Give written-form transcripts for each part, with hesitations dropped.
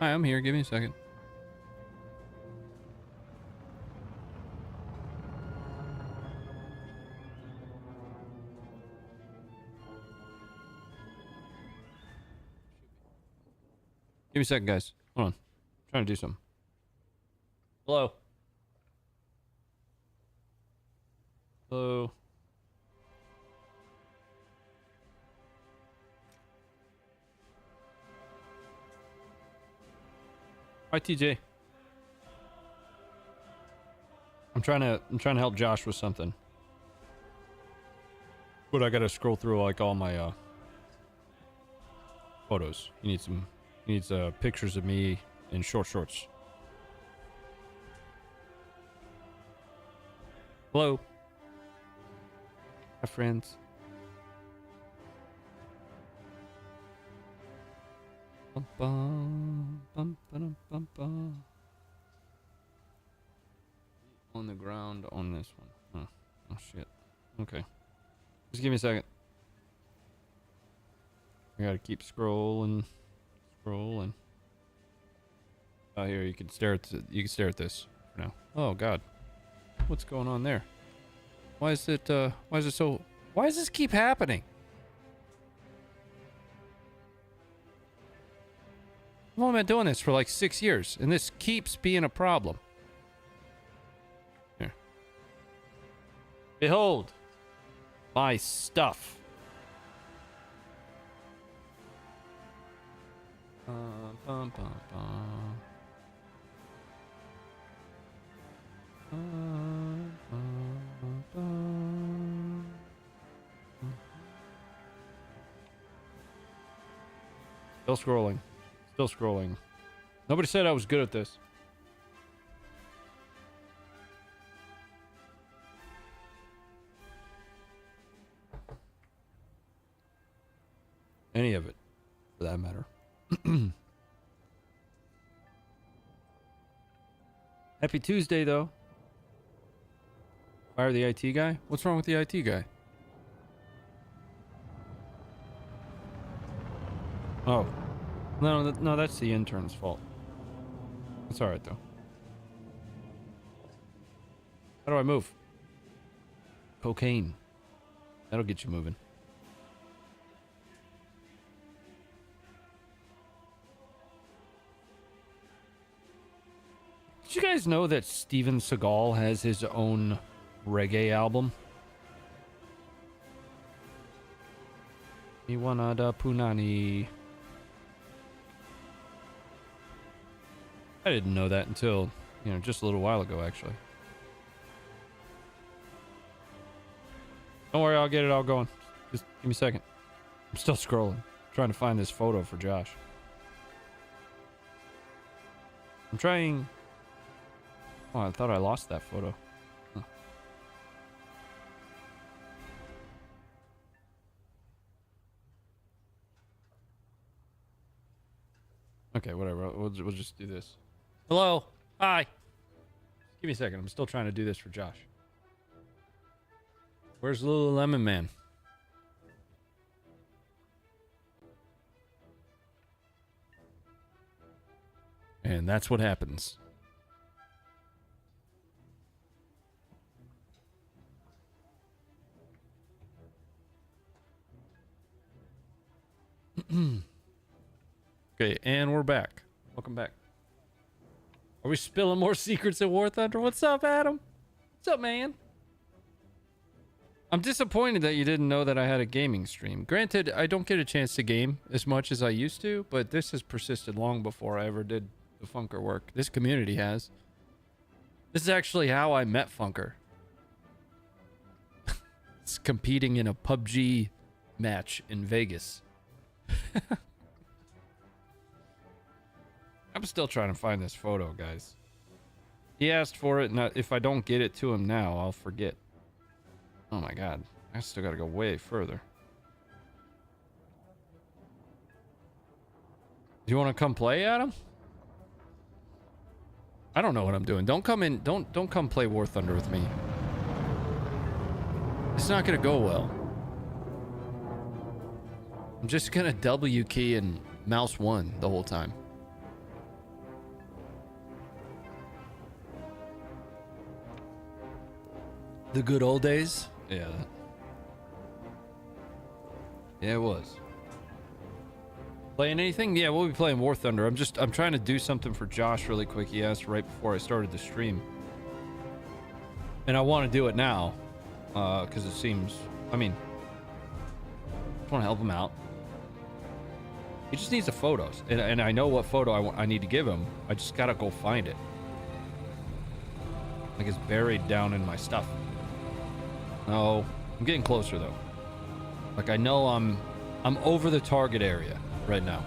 Hi, I'm here. Give me a second. Give me a second, guys. Hold on. I'm trying to do something. Hello. Hello. Hi, TJ. I'm trying to help Josh with something. But I gotta scroll through like all my photos. He needs pictures of me in short shorts. Hello. Hi, friends. Bum, bum, bum, ba-dum, bum, bum. On the ground on this one. Oh shit. Okay. Just give me a second. I gotta keep scrolling. Oh, here you can stare at this for now. Oh god. What's going on there? Why does this keep happening? I've only been doing this for like 6 years, and this keeps being a problem. Here. Behold my stuff. Still scrolling. Nobody said I was good at this. Any of it, for that matter. Happy Tuesday, though. Fire the IT guy? What's wrong with the IT guy? Oh. No, that's the intern's fault. It's alright, though. How do I move? Cocaine. That'll get you moving. Did you guys know that Steven Seagal has his own reggae album? Iwanada Punani. I didn't know that until, just a little while ago, actually. Don't worry, I'll get it all going. Just give me a second. I'm still scrolling. Trying to find this photo for Josh. I'm trying... Oh, I thought I lost that photo. Huh. Okay, whatever. We'll just do this. Hello. Hi. Just give me a second. I'm still trying to do this for Josh. Where's Lululemon Man? And that's what happens. Okay, and we're back. Welcome back. Are we spilling more secrets at War Thunder? What's up, Adam? What's up, man? I'm disappointed that you didn't know that I had a gaming stream. Granted, I don't get a chance to game as much as I used to, but this has persisted long before I ever did the Funker work. This community has. This is actually how I met Funker. It's competing in a PUBG match in Vegas. I'm still trying to find this photo, guys. He asked for it, and if I don't get it to him now, I'll forget. Oh my god. I still gotta go way further. Do you want to come play, Adam? I don't know what I'm doing. Don't come in. Don't come play War Thunder with me. It's not gonna go well. I'm just gonna W key and mouse 1 the whole time. The good old days? Yeah. Yeah, it was. Playing anything? Yeah, we'll be playing War Thunder. I'm trying to do something for Josh really quick. He asked right before I started the stream. And I want to do it now. Because it seems... I mean... I just want to help him out. He just needs the photos. And I know what photo I need to give him. I just gotta go find it. Like it's buried down in my stuff. No. I'm getting closer though. Like I know I'm over the target area right now.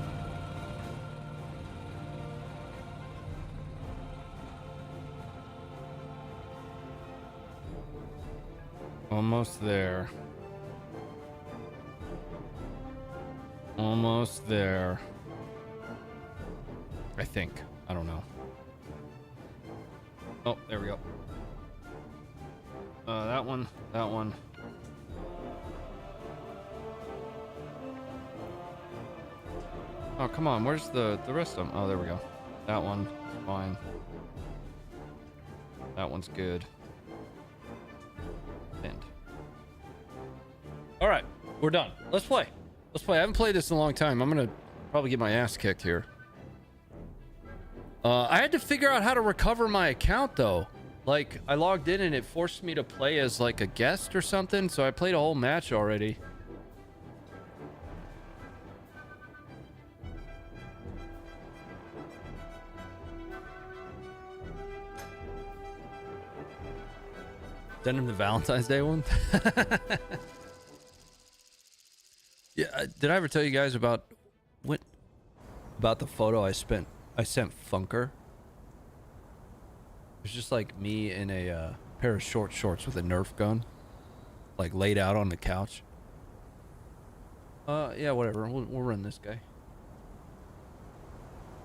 Almost there. Almost there. I think. I don't know. Oh, there we go. That one. That one. Oh, come on. Where's the rest of them? Oh, there we go. That one. Fine. That one's good. End. All right. We're done. Let's play. Let's play. I haven't played this in a long time. I'm going to probably get my ass kicked here. I had to figure out how to recover my account, though. Like, I logged in and it forced me to play as, like, a guest or something. So I played a whole match already. Send him the Valentine's Day one? Yeah, did I ever tell you guys about the photo I sent Funker? It's just like me in a pair of short shorts with a Nerf gun, like laid out on the couch. Yeah, whatever. We'll run this guy.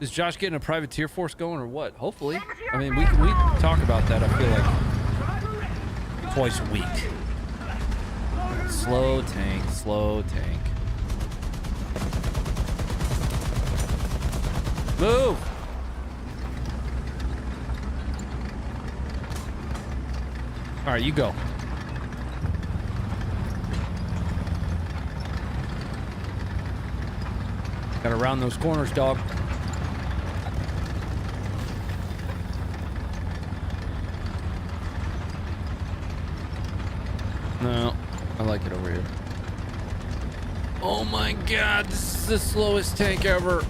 Is Josh getting a privateer force going or what? Hopefully. I mean, we talk about that. I feel like twice a week. Slow tank, slow tank. Move! All right, you go. Gotta round those corners, dog. No, I like it over here. Oh my god, this is the slowest tank ever.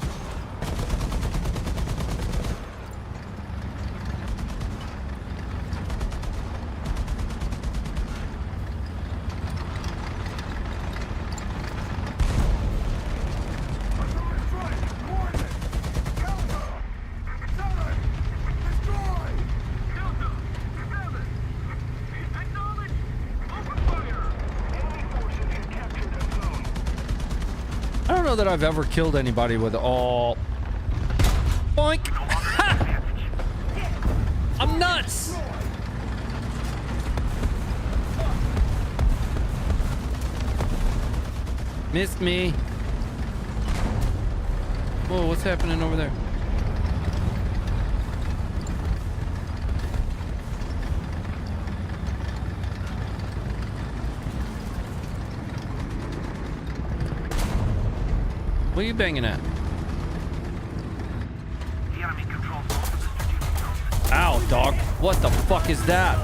That I've ever killed anybody with all boink. I'm nuts. Missed me. Whoa, what's happening over there? What are you banging at? Ow, dog. What the fuck is that?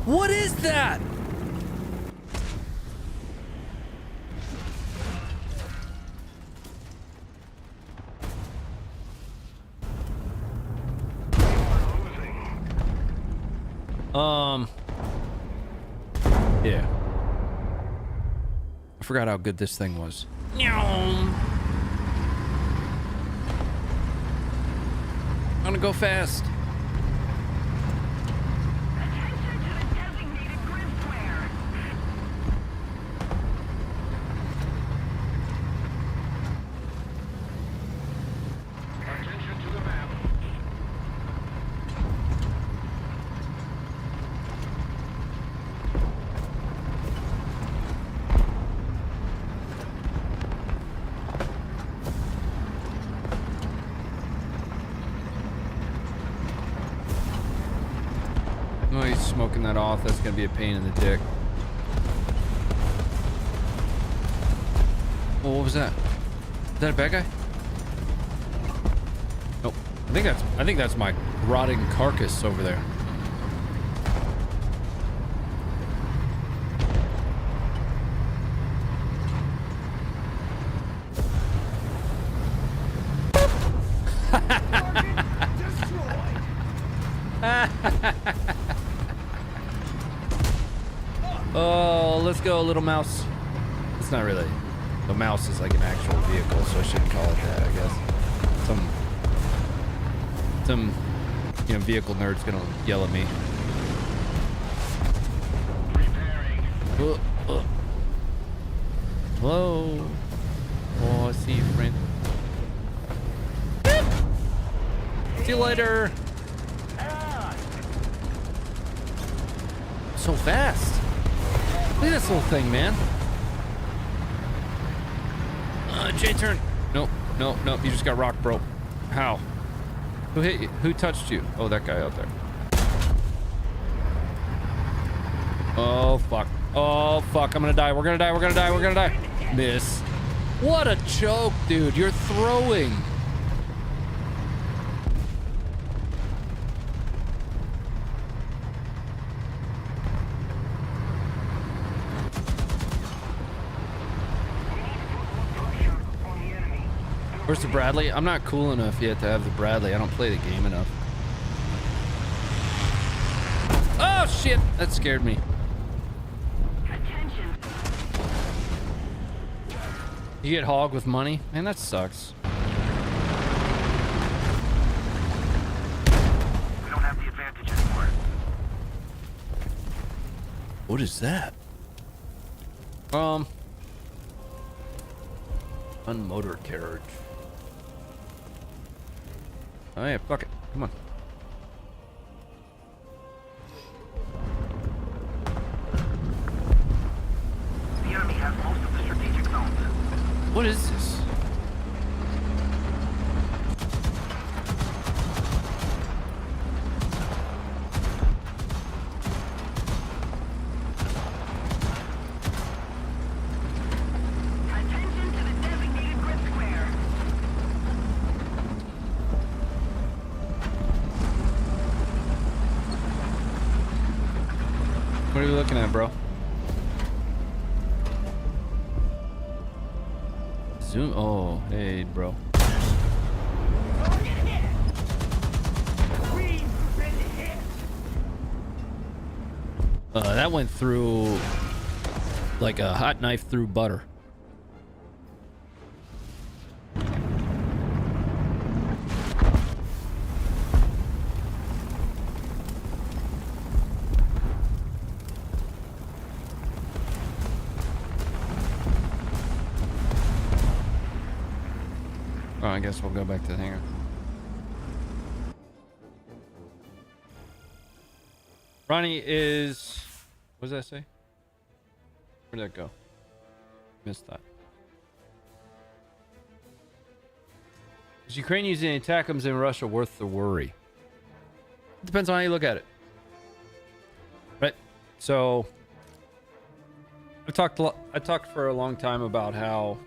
What is that? Yeah. I forgot how good this thing was. I'm gonna go fast. blocking that off. That's gonna be a pain in the dick. Oh, what was that? Is that a bad guy? Nope. I think that's my rotting carcass over there. Oh, let's go, little mouse. It's not really. The mouse is like an actual vehicle, so I shouldn't call it that, I guess. Some you know, vehicle nerd's gonna yell at me. Hello. Oh, I see you, friend. See you later. So fast. Look at this little thing, man. J-turn. Nope, nope, nope. You just got rock, bro. How? Who hit you? Who touched you? Oh, that guy out there. Oh, fuck. Oh, fuck. I'm gonna die. We're gonna die. We're gonna die. We're gonna die. Miss. What a choke, dude. You're throwing. Where's the Bradley? I'm not cool enough yet to have the Bradley. I don't play the game enough. Oh, shit. That scared me. Attention. You get hog with money? Man, that sucks. We don't have the advantage anymore. What is that? Unmotored carriage. Oh yeah, fuck it. Come on. The enemy has most of the strategic zones. What is this? Attention to the designated grid square. What are you looking at, bro? Zoom. Oh, hey, bro. That went through like a hot knife through butter. Oh, I guess we'll go back to the hangar. Ronnie is... What does that say? Where'd that go? Missed that. Is Ukraine using ATACMS in Russia worth the worry? It depends on how you look at it. Right? So... I talked for a long time about how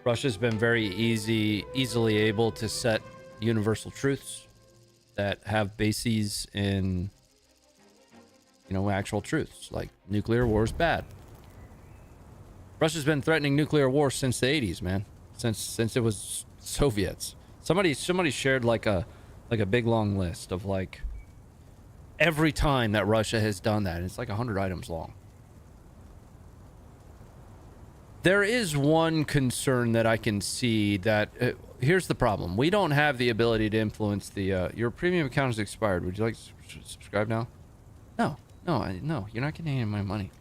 Russia's been very easily able to set universal truths that have bases in, you know, actual truths, like nuclear war is bad. Russia's been threatening nuclear war since the 80s, man. Since it was Soviets. Somebody shared like a big long list of like every time that Russia has done that. It's like 100 items long. There is one concern that I can see that here's the problem. We don't have the ability to influence the your premium account is expired. Would you like to subscribe now? No, you're not getting any of my money.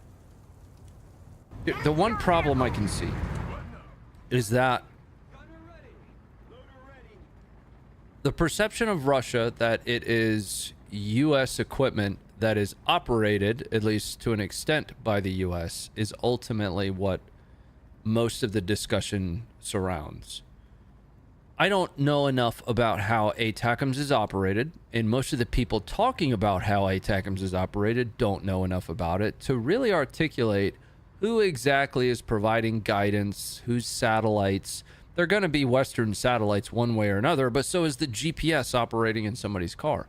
The one problem I can see is that the perception of Russia that it is U.S. equipment that is operated, at least to an extent, by the U.S. is ultimately what most of the discussion surrounds. I don't know enough about how ATACMS is operated, and most of the people talking about how ATACMS is operated don't know enough about it to really articulate who exactly is providing guidance, whose satellites. They're going to be Western satellites one way or another, but so is the GPS operating in somebody's car.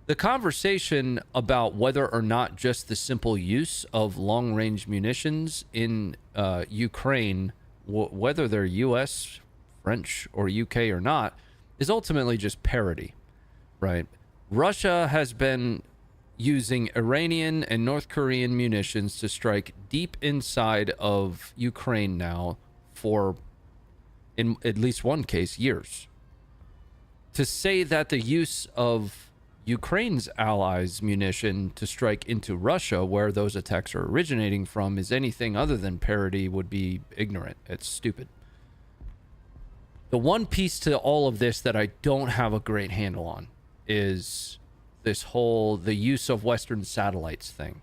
The conversation about whether or not just the simple use of long-range munitions in Ukraine, whether they're U.S., French, or UK or not, is ultimately just parity, right? Russia has been using Iranian and North Korean munitions to strike deep inside of Ukraine now for, in at least one case, years. To say that the use of Ukraine's allies' munition to strike into Russia, where those attacks are originating from, is anything other than parity would be ignorant. It's stupid. The one piece to all of this that I don't have a great handle on is this whole the use of Western satellites thing.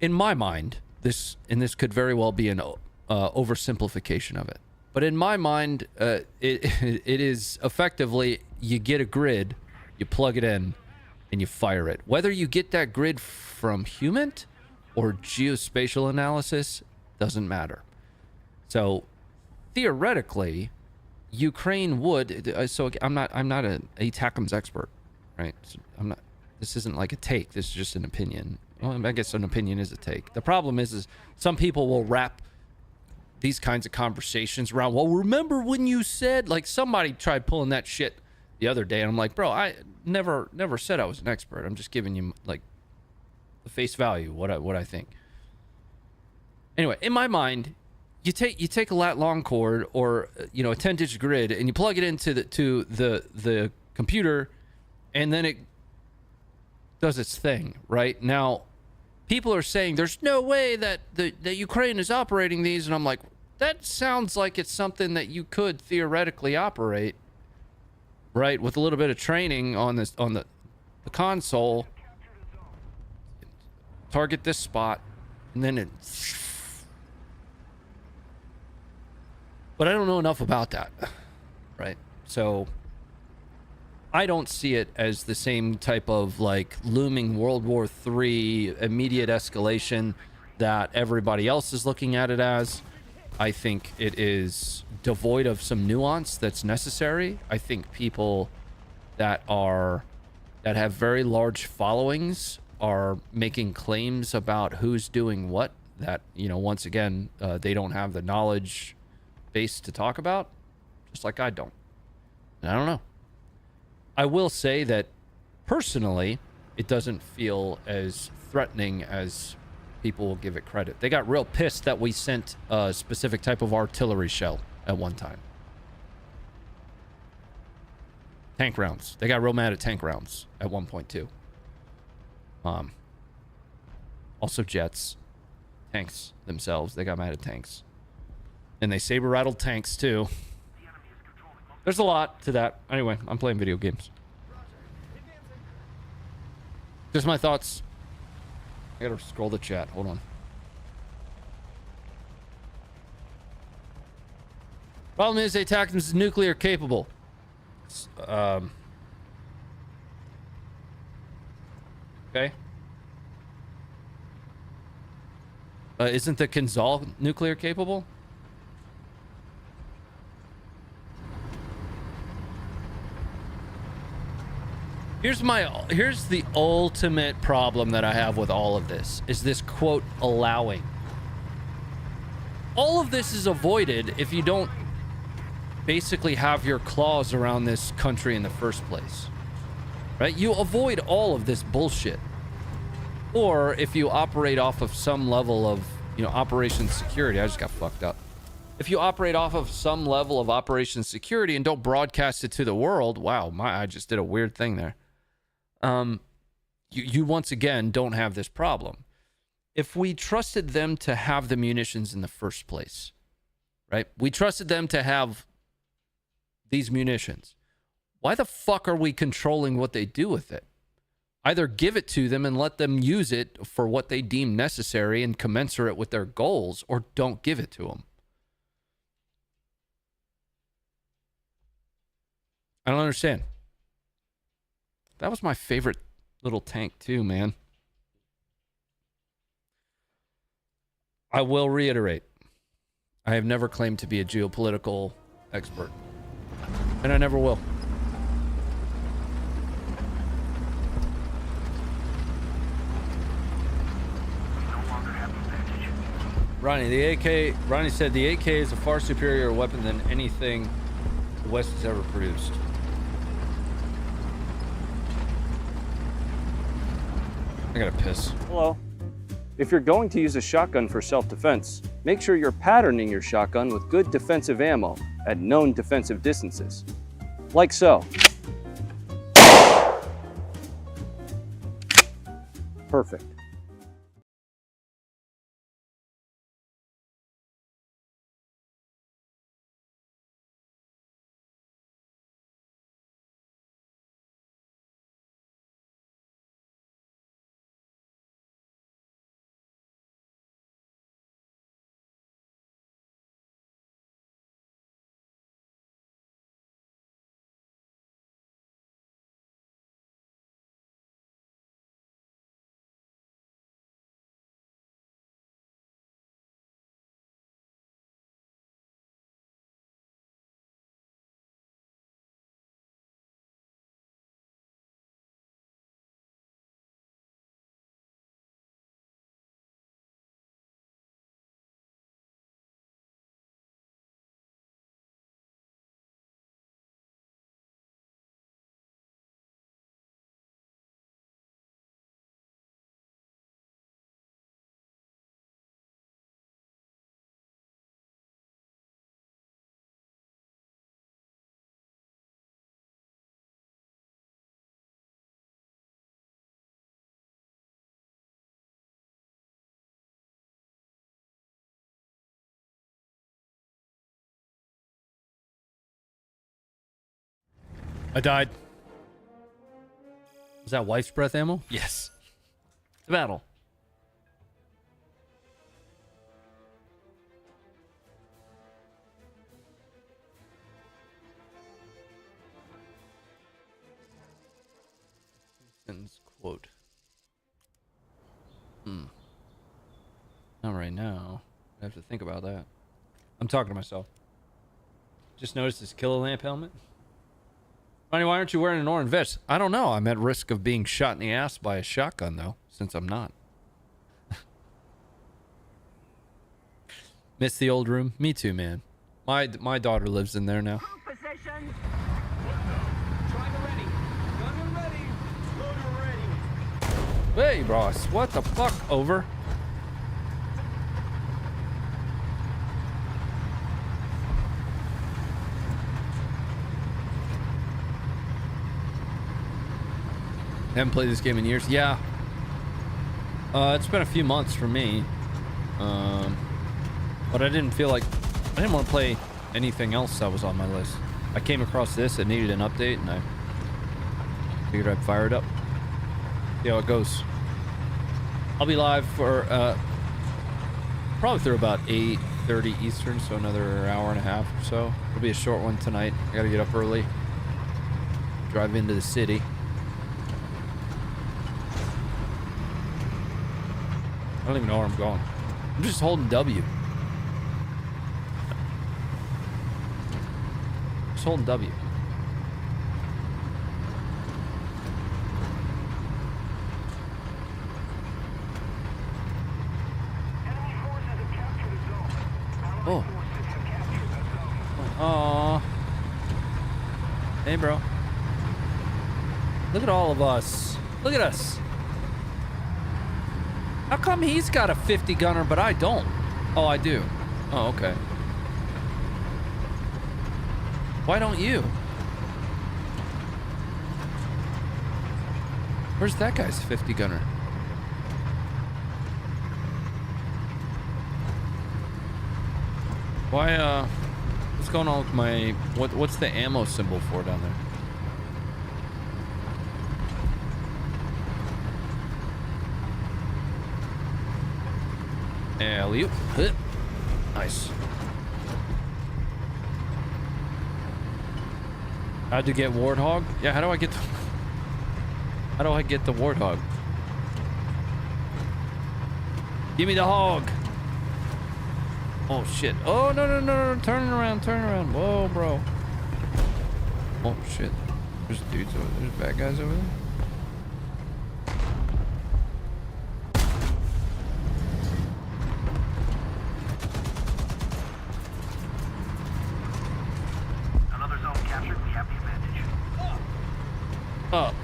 In my mind, this could very well be an oversimplification of it, but in my mind, it is effectively you get a grid, you plug it in, and you fire it. Whether you get that grid from human or geospatial analysis doesn't matter. So theoretically, Ukraine would. So I'm not an ATACMS expert, right? So I'm not. This isn't like a take. This is just an opinion. Well, I guess an opinion is a take. The problem is some people will wrap these kinds of conversations around. Well, remember when you said, like, somebody tried pulling that shit the other day, and I'm like, bro, I never said I was an expert. I'm just giving you like the face value, what I think. Anyway, in my mind, you take a lat long cord or a 10-digit grid and you plug it into the computer, and then it does its thing. Right now, people are saying there's no way that that Ukraine is operating these, and I'm like, that sounds like it's something that you could theoretically operate, right, with a little bit of training on the console. Target this spot, and then it. But I don't know enough about that, right? So I don't see it as the same type of like looming World War III immediate escalation that everybody else is looking at it as. I think it is devoid of some nuance that's necessary. I think people that have very large followings are making claims about who's doing what that, once again, they don't have the knowledge base to talk about, just like I don't. And I don't know. I will say that personally, it doesn't feel as threatening as people will give it credit. They got real pissed that we sent a specific type of artillery shell at one time. Tank rounds. They got real mad at tank rounds at one point too. Also jets. Tanks themselves. They got mad at tanks. And they saber rattled tanks too. There's a lot to that. Anyway, I'm playing video games. Just my thoughts. I gotta scroll the chat. Hold on. Problem is, ATACMS is nuclear capable. Okay. Isn't the Kinzhal nuclear capable? Here's the ultimate problem that I have with all of this, is this quote allowing. All of this is avoided if you don't basically have your claws around this country in the first place, right? You avoid all of this bullshit. Or if you operate off of some level of, operations security. I just got fucked up. If you operate off of some level of operations security and don't broadcast it to the world, wow, I just did a weird thing there. You once again don't have this problem. If we trusted them to have the munitions in the first place, right? We trusted them to have these munitions. Why the fuck are we controlling what they do with it? Either give it to them and let them use it for what they deem necessary and commensurate with their goals, or don't give it to them. I don't understand. That was my favorite little tank too, man. I will reiterate, I have never claimed to be a geopolitical expert, and I never will. Ronnie said the AK is a far superior weapon than anything the West has ever produced. I gotta piss. Hello. If you're going to use a shotgun for self-defense, make sure you're patterning your shotgun with good defensive ammo at known defensive distances. Like so. Perfect. I died. Was that wife's breath ammo? Yes. The battle. Sentence quote. Not right now. I have to think about that. I'm talking to myself. Just noticed this killer lamp helmet. Ronnie, why aren't you wearing an orange vest? I don't know. I'm at risk of being shot in the ass by a shotgun, though, since I'm not. Miss the old room? Me too, man. My daughter lives in there now. Position. Hey, boss. What the fuck? Over. Haven't played this game in years. Yeah. It's been a few months for me. But I didn't feel like... I didn't want to play anything else that was on my list. I came across this. It needed an update, and I figured I'd fire it up. See how it goes. I'll be live for... probably through about 8:30 Eastern, so another hour and a half or so. It'll be a short one tonight. I gotta get up early. Drive into the city. I don't even know where I'm going. I'm just holding W. Just holding W. Oh. Aw. Hey, bro. Look at all of us. Look at us. How come he's got a 50 gunner, but I don't? Oh, I do. Oh, okay. Why don't you? Where's that guy's 50 gunner? Why, what's going on with my... What's the ammo symbol for down there? Alley-oop. Nice. How'd you get Warthog? Yeah, how do I get the... How do I get the Warthog? Give me the hog. Oh, shit. Oh, no, no, no, no. Turn around, turn around. Whoa, bro. Oh, shit. There's dudes over there. There's bad guys over there. Another zone captured. We have the advantage. Up.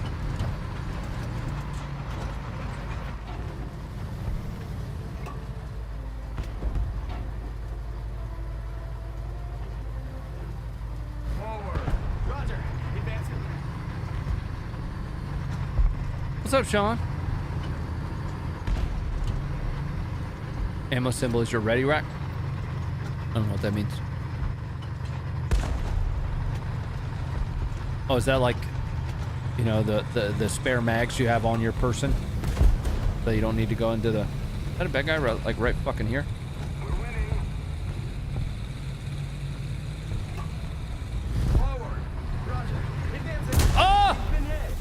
What's up, Sean? Ammo symbol is your ready rack. I don't know what that means. Oh, is that like, you know, the spare mags you have on your person, so you don't need to go into the... Is that a bad guy like right fucking here? We're winning. Forward. Roger. Advancing. Oh! Been hit.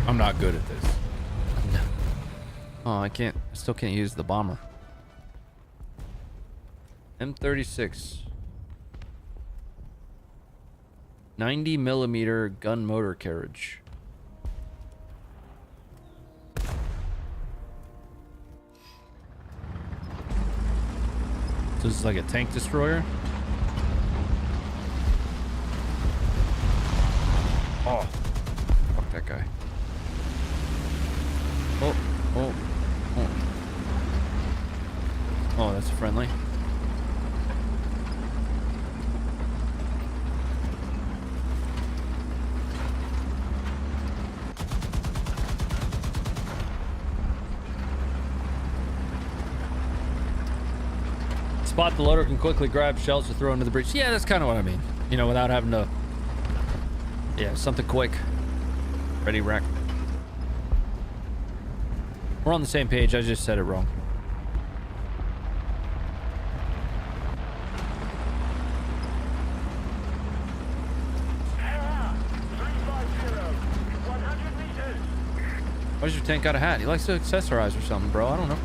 I'm not good at this. Oh, I still can't use the bomber. M36. 90mm gun motor carriage. So this is like a tank destroyer? Oh. Fuck that guy. Oh, oh, oh. Oh, that's friendly. Spot the loader, can quickly grab shells to throw into the breach. Yeah, that's kind of what I mean. You know, without having to... Yeah, something quick. Ready, rack. We're on the same page. I just said it wrong. Why does your tank got a hat? He likes to accessorize or something, bro. I don't know.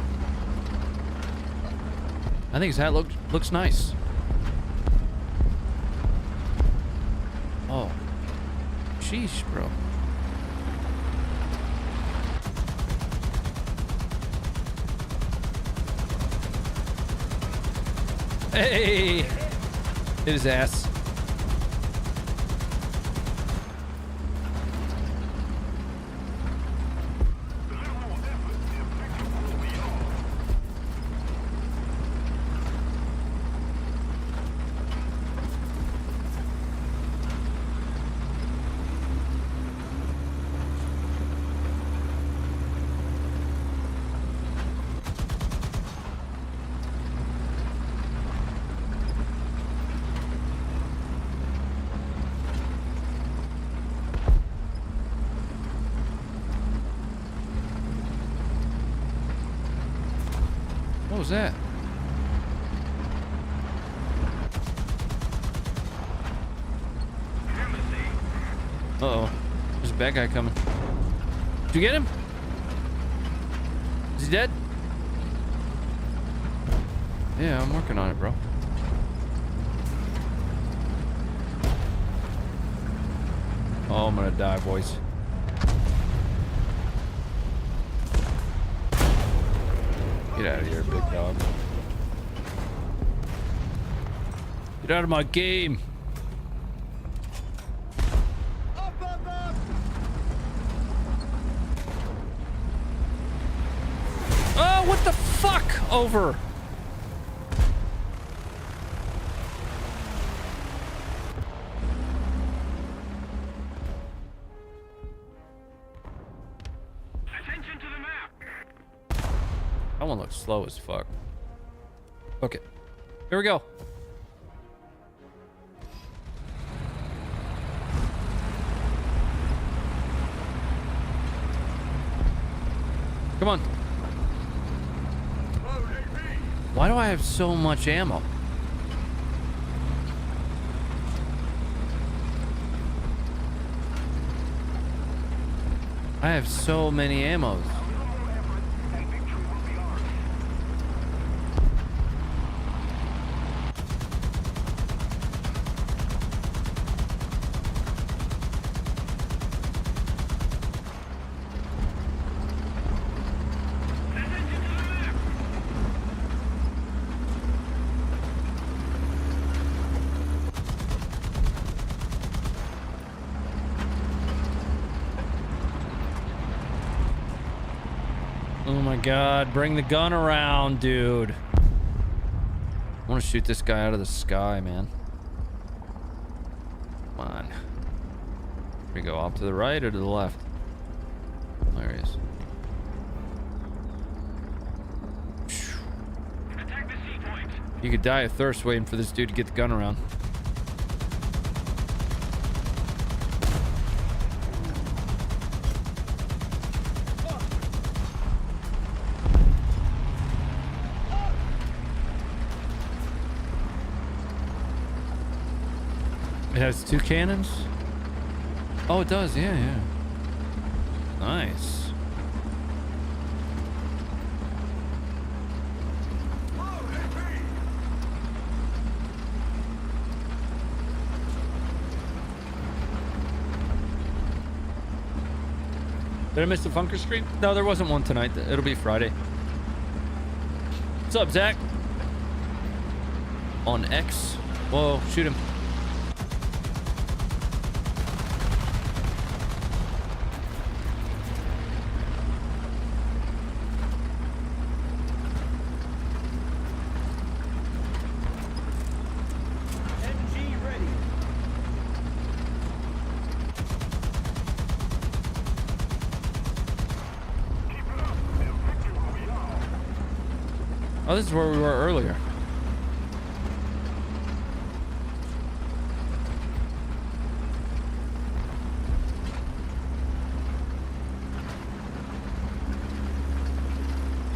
I think his hat looks nice. Oh. Sheesh, bro. Hey! Hit his ass. What was that? Uh-oh. There's a bad guy coming. Did you get him? Is he dead? Yeah, I'm working on it, bro. Oh, I'm gonna die, boys. Get out of here, big dog. Get out of my game. Up, up, up. Oh, what the fuck? Over. Attention to the map. That one looks slow as fuck. Okay. Here we go. Come on. Why do I have so much ammo? I have so many ammos. Oh my god, bring the gun around, dude. I want to shoot this guy out of the sky, man. Come on. Should we go off to the right or to the left? There he is. Attack the sea point. You could die of thirst waiting for this dude to get the gun around. It has 2 cannons? Oh, it does, yeah, yeah. Nice. Did I miss the Funker stream? No, there wasn't one tonight. It'll be Friday. What's up, Zach? On X? Whoa, shoot him. Oh, this is where we were earlier.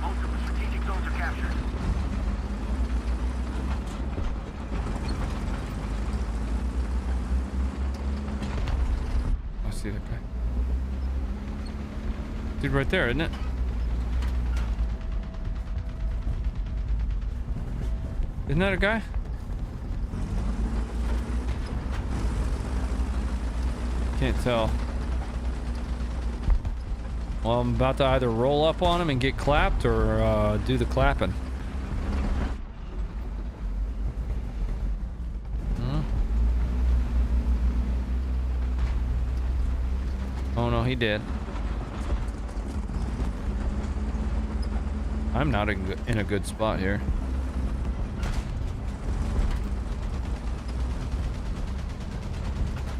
Most of the strategic zones are captured. I see that guy. Dude, right there, isn't it? Isn't that a guy? Can't tell. Well, I'm about to either roll up on him and get clapped or do the clapping. Huh? Oh no, he did. I'm not in a good spot here.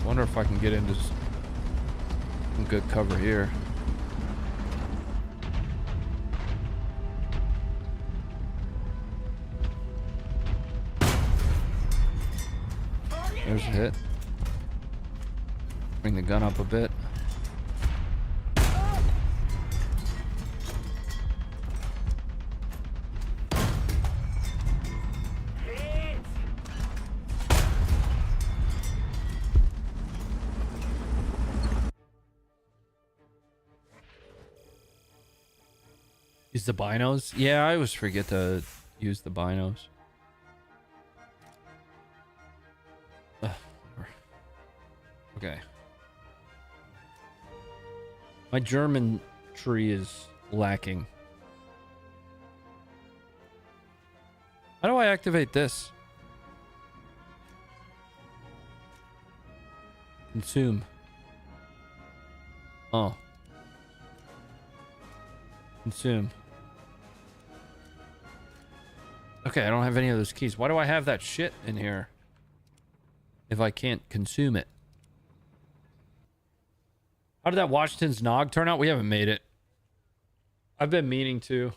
Wonder if I can get into some good cover here. There's a hit. Bring the gun up a bit. Use the binos? Yeah, I always forget to use the binos. Okay. My German tree is lacking. How do I activate this? Consume. Oh. Consume. Okay, I don't have any of those keys. Why do I have that shit in here if I can't consume it? How did that Washington's Nog turn out? We haven't made it. I've been meaning to.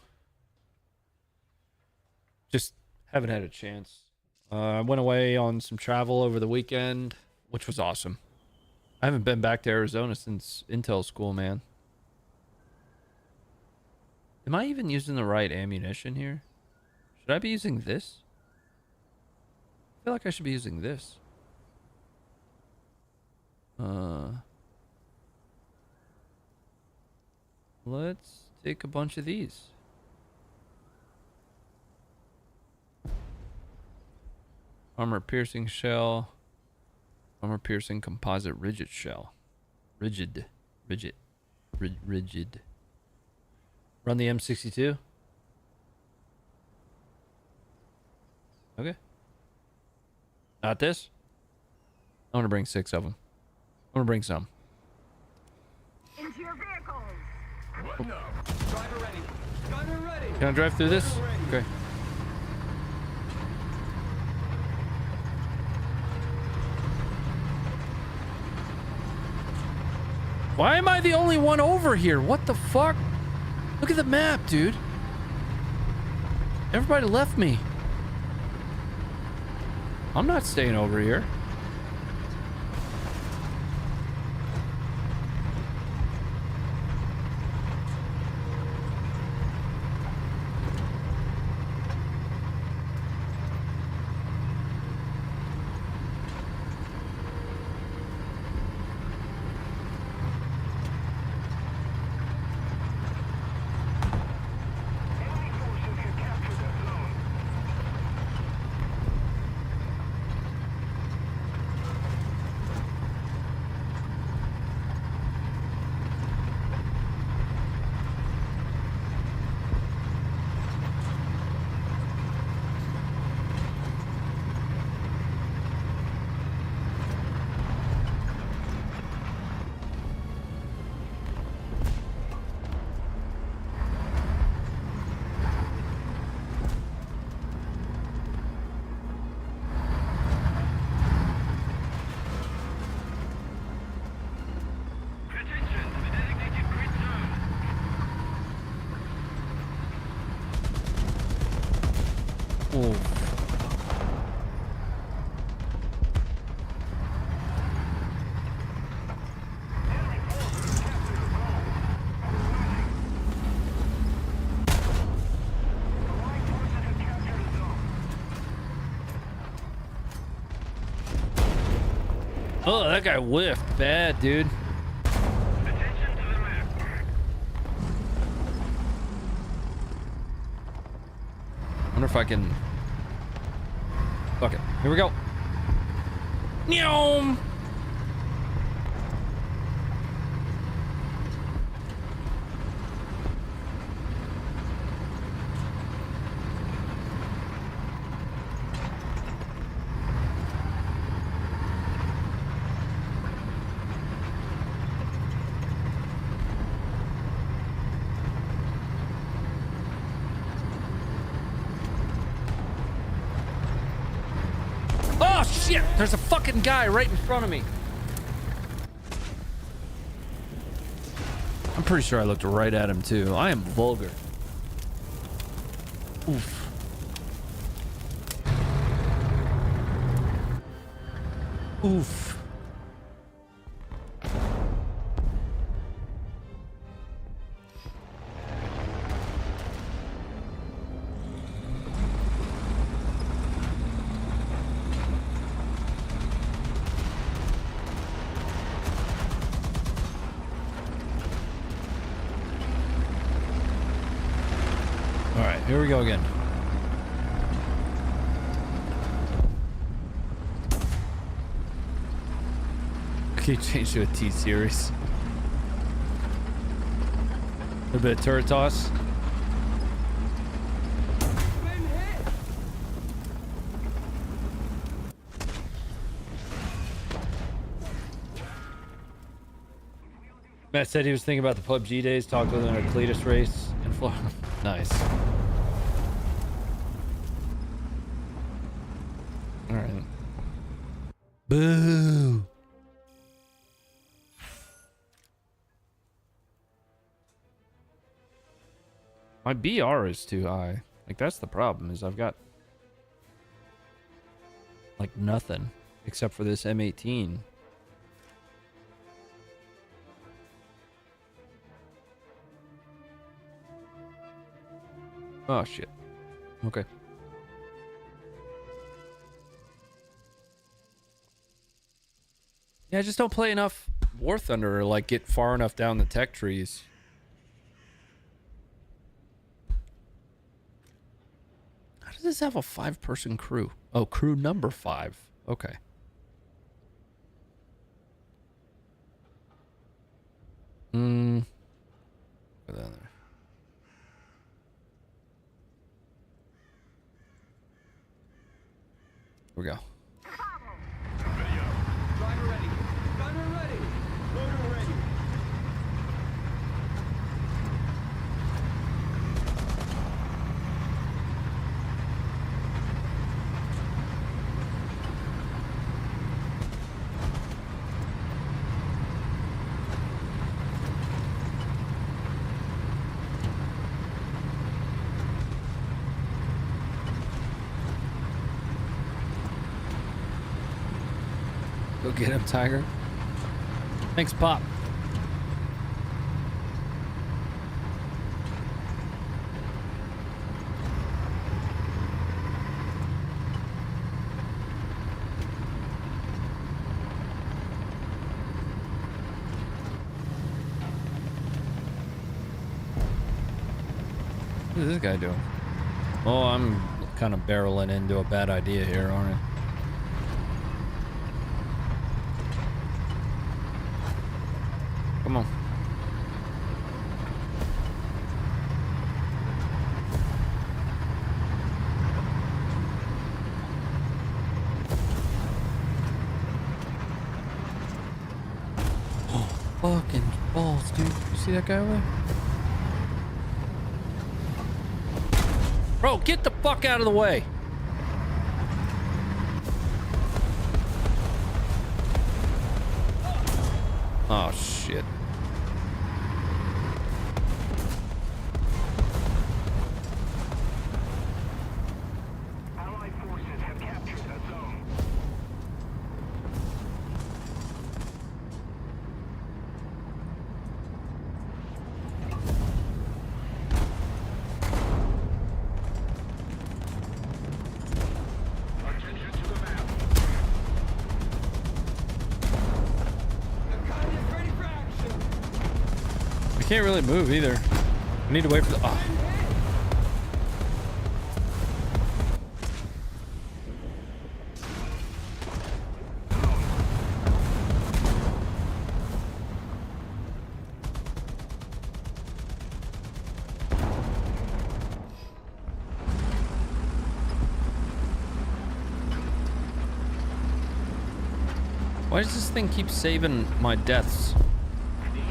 Just haven't had a chance. I went away on some travel over the weekend, which was awesome. I haven't been back to Arizona since Intel school, man. Am I even using the right ammunition here? Should I be using this? I feel like I should be using this. Let's take a bunch of these. Armor piercing shell. Armor piercing composite rigid shell. Rigid. Run the M62. Okay. Not this. I want to bring 6 of them. I want to bring some. Into your vehicles. What no? Driver ready. Driver ready. Can I drive through this? Okay. Why am I the only one over here? What the fuck? Look at the map, dude. Everybody left me. I'm not staying over here. Enemy forces have captured that zone. Attention to the designated grid zone. Oh. Enemy forces have captured the zone. Allied forces have captured the zone. Oh, that guy whiffed bad, dude. Attention to the map. Wonder if I can. Fuck it. Here we go. Nyom! Oh shit! There's a fucking guy right in front of me. I'm pretty sure I looked right at him too. I am vulgar. Oof. Oof. All right, here we go again. Can you change to a T series? A bit of turret toss. Matt said he was thinking about the PUBG days. Talked with him at a Cletus race in Florida. Nice. All right. Boo. My BR is too high. Like, that's the problem, is I've got like nothing except for this M18. Oh shit. Okay. Yeah, I just don't play enough War Thunder or like get far enough down the tech trees. does this have a 5-person crew? Oh, crew number 5. Okay. Put that in there. Here we go. Driver ready. Gunner ready. Loader ready. Go get him, Tiger. Thanks, Pop. What is this guy doing? Oh, I'm kind of barreling into a bad idea here, aren't I? Come on. Oh, fucking balls, dude. You see that guy over there? Bro, get the fuck out of the way. Oh, shit. Allied forces have captured the zone. Attention to the map. The gun is ready for action. I can't really move either. I need to wait for the... Oh. Why does this thing keep saving my deaths?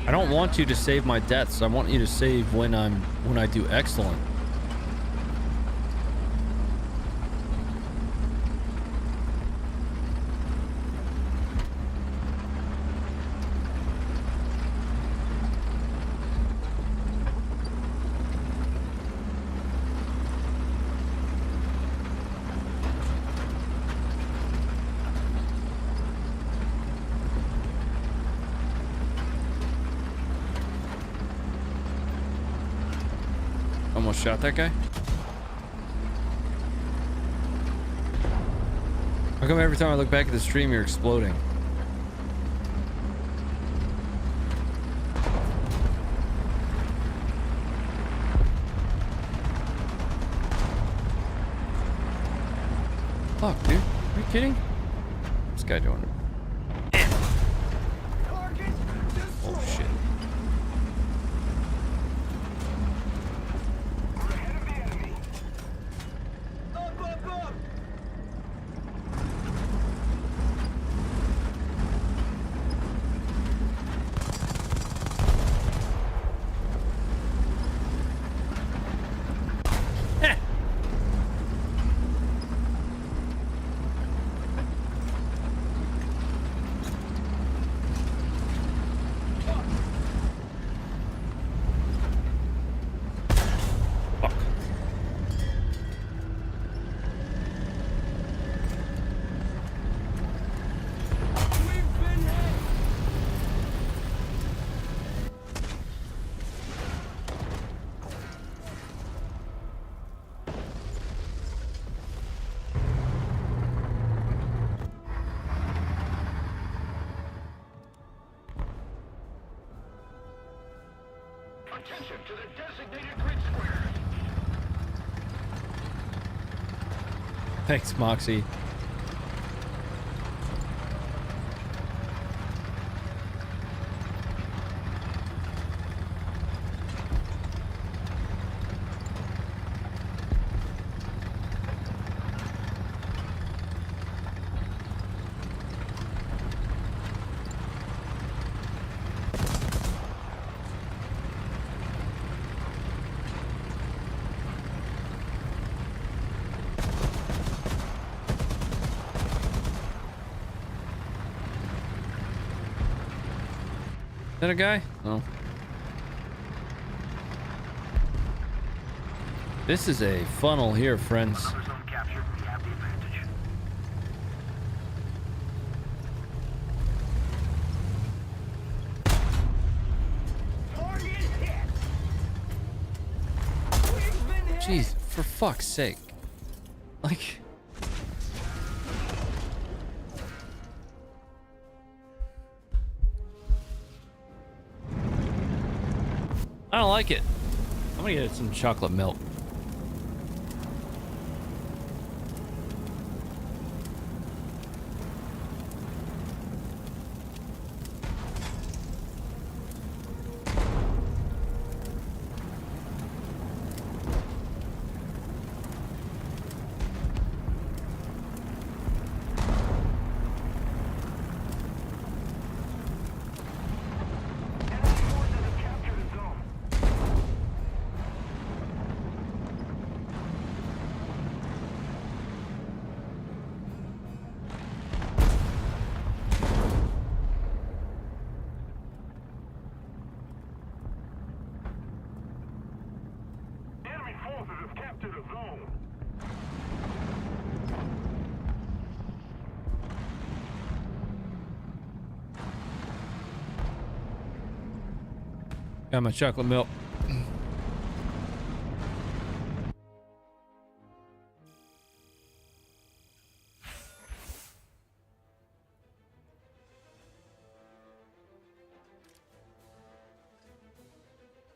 I don't want you to save my deaths. I want you to save when I do excellent. Almost shot that guy. How come every time I look back at the stream you're exploding? Fuck, dude. Are you kidding? What's this guy doing? Oh shit. Attention to the designated grid squares. Thanks, Moxie. Is that a guy? Oh. This is a funnel here, friends. Zone captured. We have the advantage. Target hit. We've been hit. Jeez, for fuck's sake. Like... I don't like it. I'm gonna get some chocolate milk. Got my chocolate milk.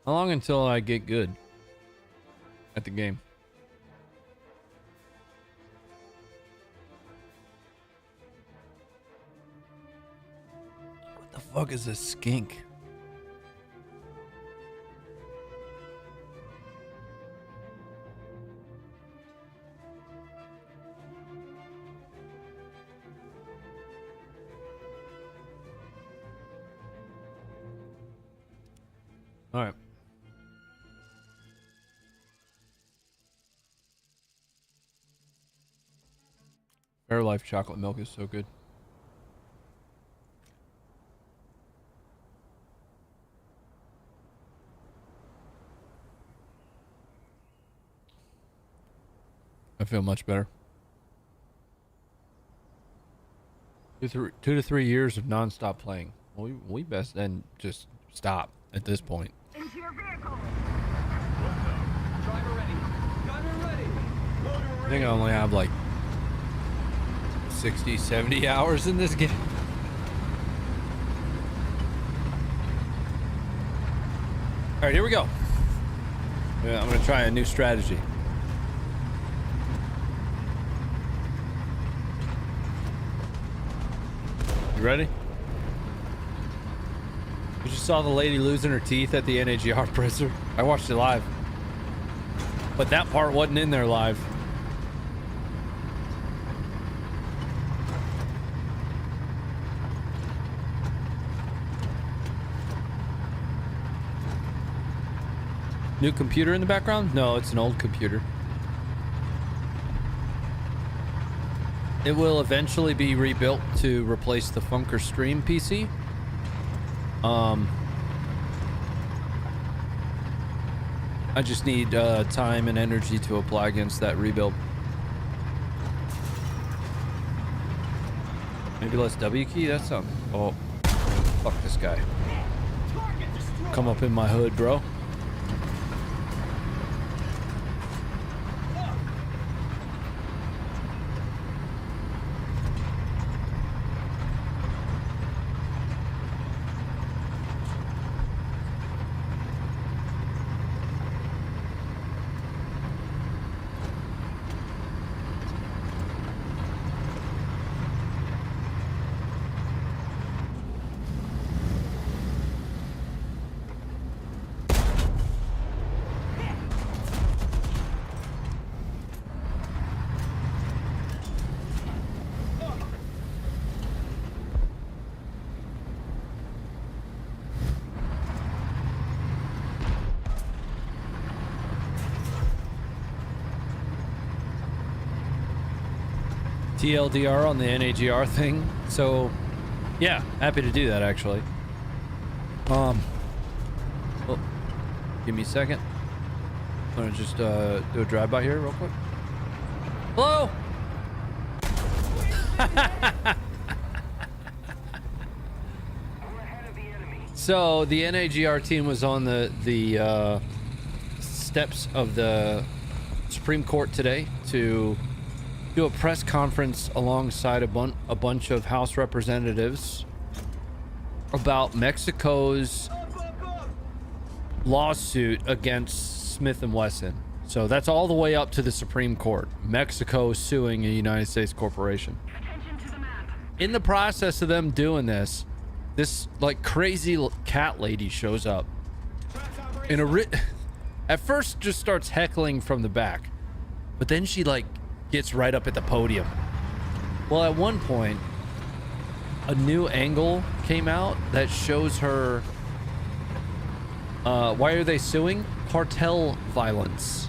How long until I get good at the game? What the fuck is this skink? All right. Fairlife chocolate milk is so good. I feel much better. 2 to 3 years of non-stop playing. Well, we best then just stop at this point. Into your vehicle. Driver ready. Gunner ready. Loader I ready. think I only have like 60, 70 hours in this game. All right, here we go. Yeah, I'm gonna try a new strategy. You ready? You just saw the lady losing her teeth at the NAGR presser. I watched it live. But that part wasn't in there live. New computer in the background? No, it's an old computer. It will eventually be rebuilt to replace the Funker Stream PC. I just need time and energy to apply against that rebuild. Maybe less W key? That sounds... Oh, fuck this guy. Come up in my hood, bro. TLDR on the NAGR thing. So, yeah, happy to do that actually. Oh, give me a second. I'm gonna just do a drive-by here real quick. Hello. So the NAGR team was on the steps of the Supreme Court today to do a press conference alongside a bunch of House representatives about Mexico's lawsuit against Smith & Wesson. So that's all the way up to the Supreme Court. Mexico suing a United States corporation. In the process of them doing this like crazy cat lady shows up in a at first just starts heckling from the back, but then she like gets right up at the podium. Well, at one point a new angle came out that shows her why are they suing? Cartel violence.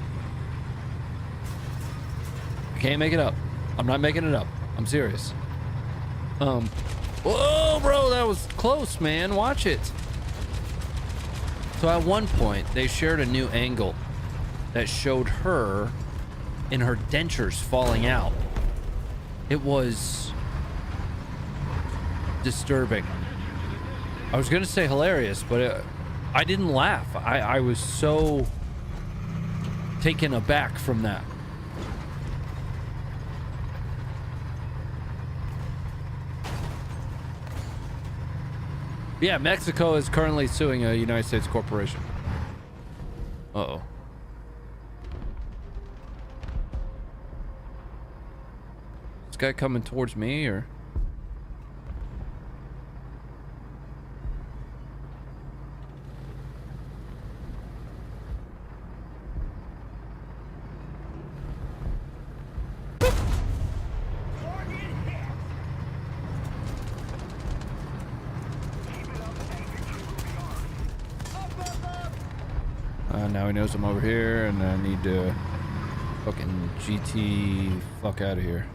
I can't make it up. I'm not making it up. I'm serious. Whoa, bro, that was close, man. Watch it. So at one point, they shared a new angle that showed her in her dentures falling out. It was disturbing. I was gonna say hilarious, but I didn't laugh. I was so taken aback from that. Yeah, Mexico is currently suing a United States corporation. Uh-oh. This guy coming towards me, or? Now he knows I'm over here, and I need to fucking GT fuck out of here.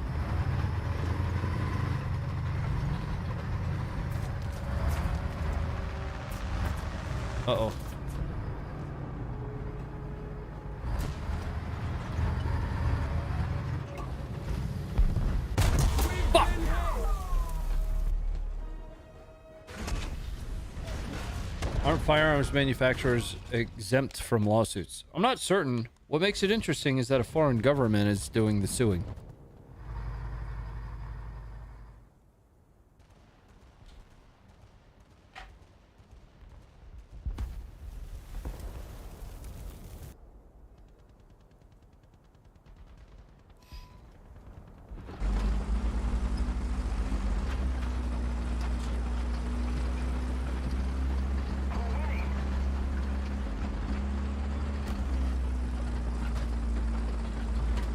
Uh-oh. Fuck! Aren't firearms manufacturers exempt from lawsuits? I'm not certain. What makes it interesting is that a foreign government is doing the suing.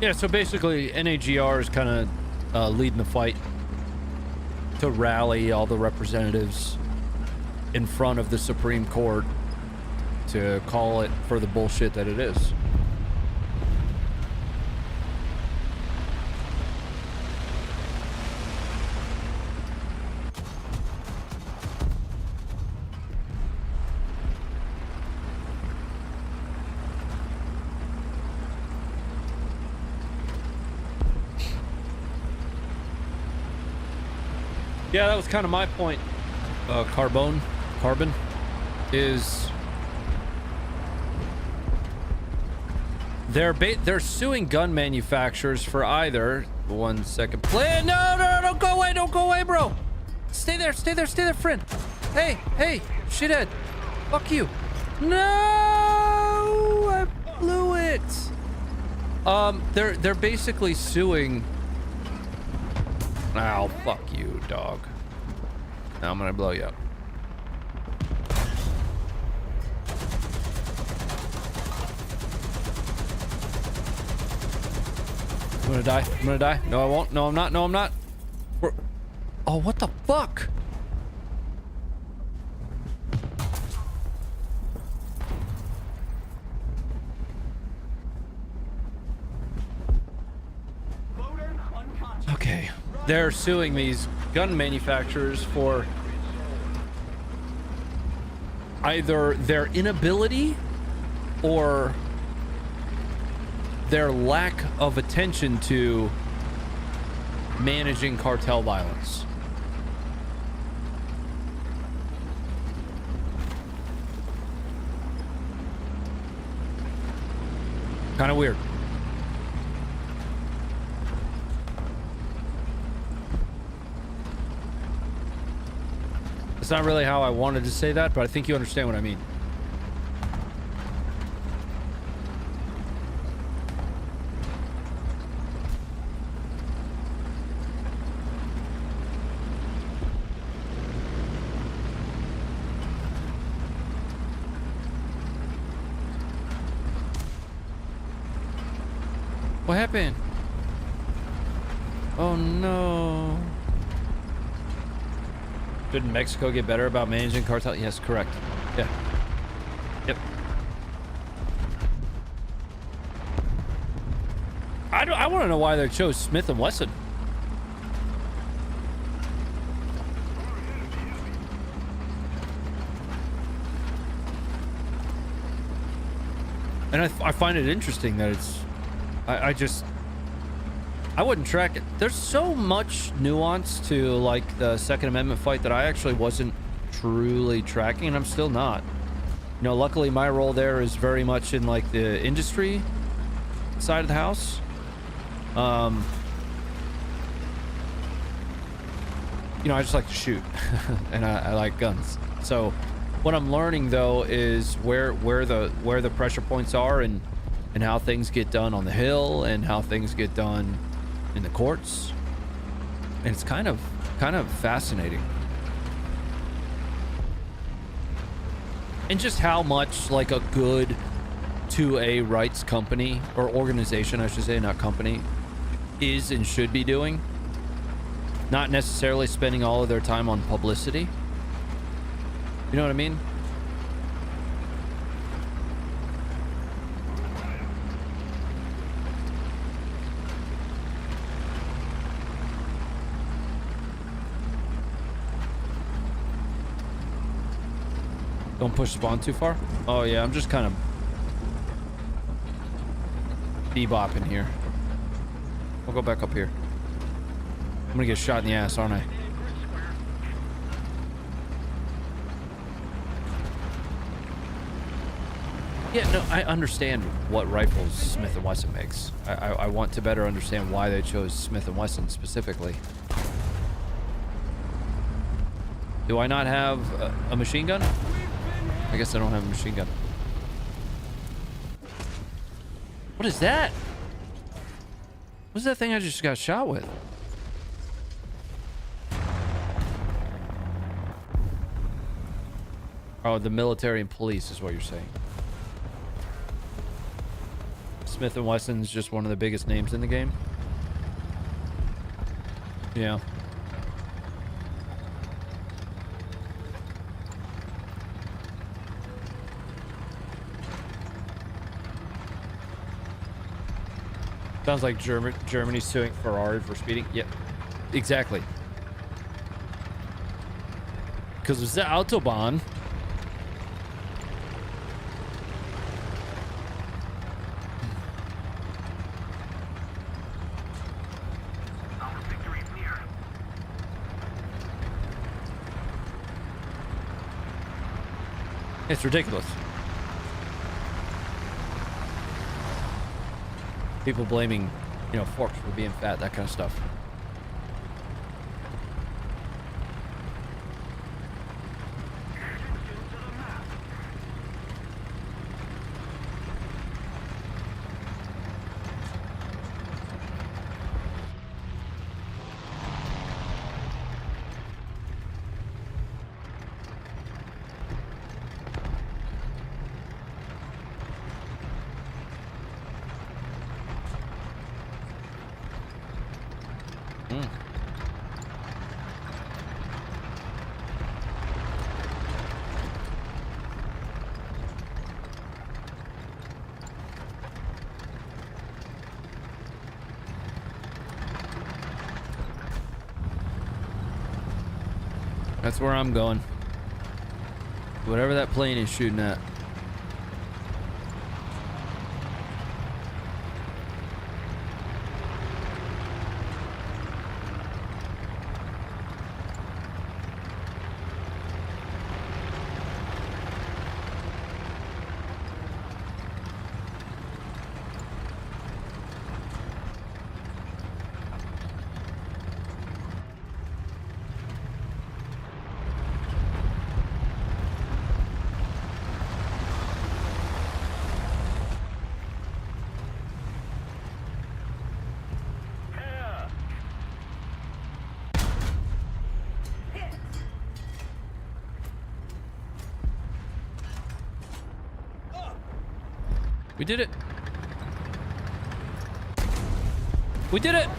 Yeah, so basically NAGR is kind of leading the fight to rally all the representatives in front of the Supreme Court to call it for the bullshit that it is. Yeah, that was kind of my point. Carbon is they're suing gun manufacturers for either 1 second play. No, don't go away, bro. Stay there, friend. Hey, shithead. Fuck you. No, I blew it. They're basically suing. Ow, fuck you, dog. Now I'm gonna blow you up. I'm gonna die. No, I won't. No, I'm not. Oh, what the fuck? Okay. They're suing these gun manufacturers for either their inability or their lack of attention to managing cartel violence. Kind of weird. It's not really how I wanted to say that, but I think you understand what I mean. What happened? Oh no. Shouldn't Mexico get better about managing cartel? Yes, correct. Yeah. Yep. I want to know why they chose Smith and Wesson. And I find it interesting that it's I wouldn't track it. There's so much nuance to like the Second Amendment fight that I actually wasn't truly tracking, and I'm still not. You know, luckily my role there is very much in like the industry side of the house. You know, I just like to shoot and I like guns. So what I'm learning though is where the pressure points are and how things get done on the Hill and how things get done in the courts. And it's kind of fascinating. And just how much like a good 2A rights company or organization, I should say, not company, is and should be doing. Not necessarily spending all of their time on publicity. You know what I mean? Don't push spawn too far. Oh yeah, I'm just kind of bebopping here. I'll go back up here. I'm gonna get shot in the ass, aren't I? Yeah, no, I understand what rifles Smith & Wesson makes. I want to better understand why they chose Smith & Wesson specifically. Do I not have a machine gun? I guess I don't have a machine gun. What is that? What's that thing I just got shot with? Oh, the military and police is what you're saying. Smith & Wesson's just one of the biggest names in the game. Yeah. Sounds like Germany's suing Ferrari for speeding. Yep, exactly. Because it's the Autobahn. It's ridiculous. People blaming, you know, forks for being fat, that kind of stuff. That's where I'm going. Whatever that plane is shooting at. We did it. We did it.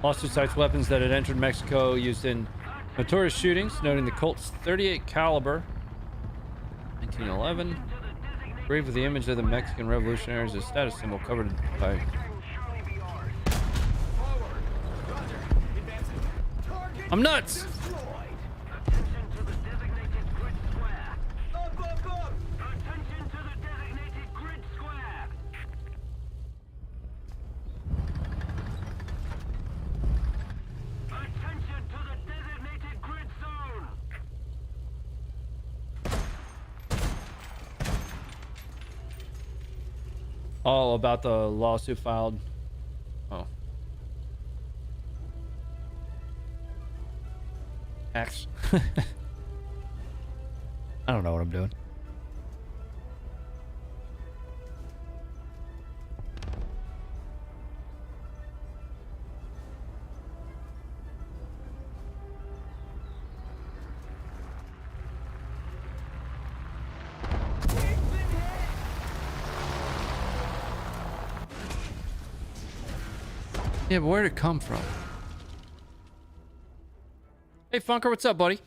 Lawsuit cites weapons that had entered Mexico used in notorious shootings, noting the Colt's .38 caliber, 1911, engraved with the image of the Mexican revolutionaries, a status symbol covered by. I'm nuts. Oh, about the lawsuit filed. Oh. X. I don't know what I'm doing. Yeah, but where'd it come from? Hey, Funker, what's up, buddy?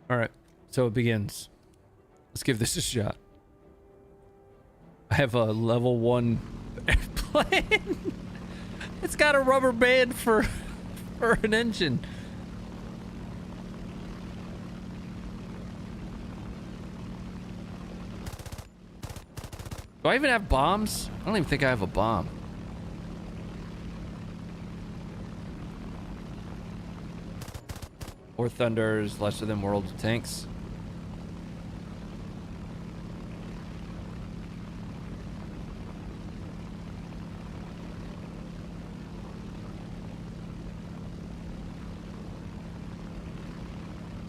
All right, so it begins. Let's give this a shot. I have a level 1 airplane. It's got a rubber band for an engine. Do I even have bombs? I don't even think I have a bomb. War Thunder is lesser than World of Tanks.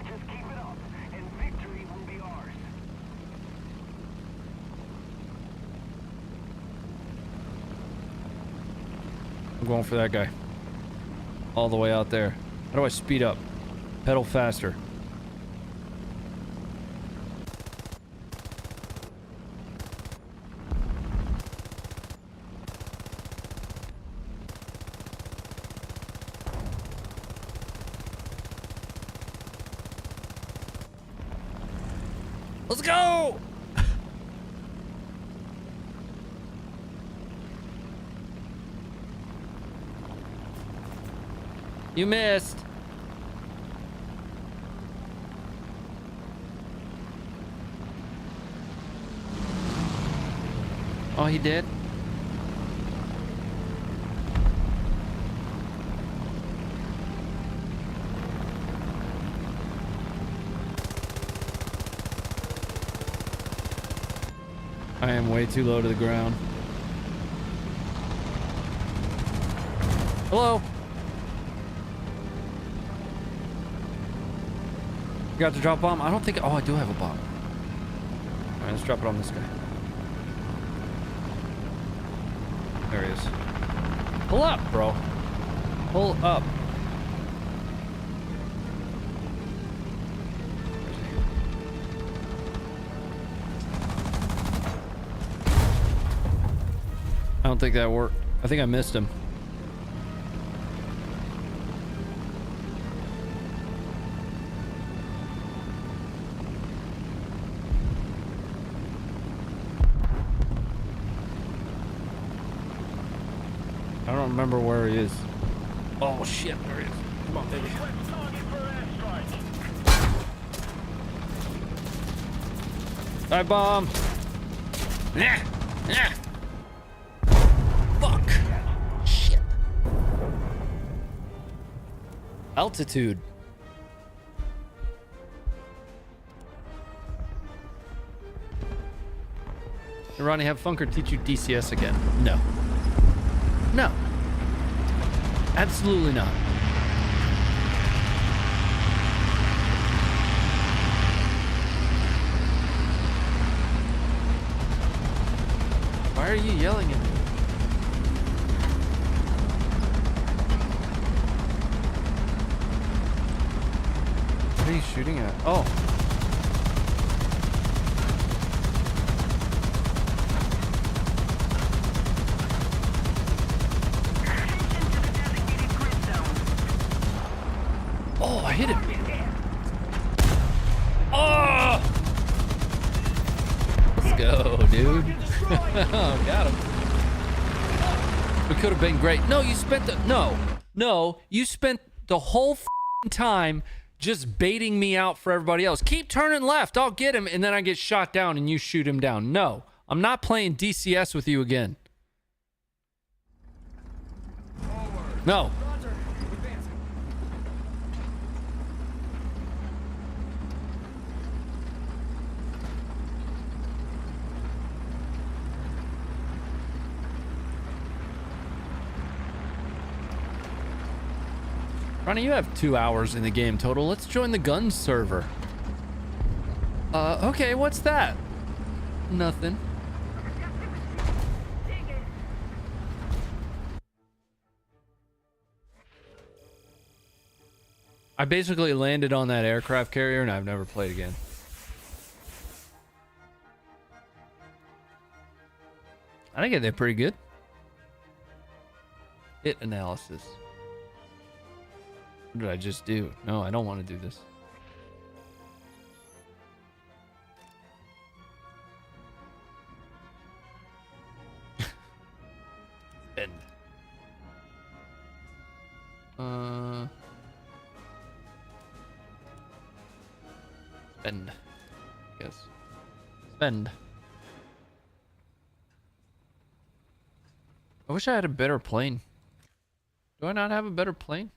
Just keep it up, and victory will be ours. I'm going for that guy. All the way out there. How do I speed up? Pedal faster. Let's go! You missed. Oh, he did? I am way too low to the ground. Hello? You got to drop bomb? I don't think... Oh, I do have a bomb. Alright, let's drop it on this guy. There he is. Pull up, bro. Pull up. don't think that worked. I think I missed him. I don't remember where he is. Oh shit, there he is. Come on, baby. Dive bomb. Nah. Nah. Fuck. Shit. Altitude. Hey, Ronnie, have Funker teach you DCS again? No. No. Absolutely not. Why are you yelling at me? What are you shooting at? Oh. Oh, I hit him. Oh! Let's go, dude. Got him. We could have been great. No, you spent the... No, you spent the whole f***ing time just baiting me out for everybody else. Keep turning left. I'll get him, and then I get shot down, and you shoot him down. No, I'm not playing DCS with you again. No. Ronnie, you have 2 hours in the game total. Let's join the guns server. Okay, what's that? Nothing. I basically landed on that aircraft carrier and I've never played again. I think they're pretty good. Hit analysis. What did I just do? No, I don't want to do this. Spend. Spend. Yes. Spend. I wish I had a better plane. Do I not have a better plane?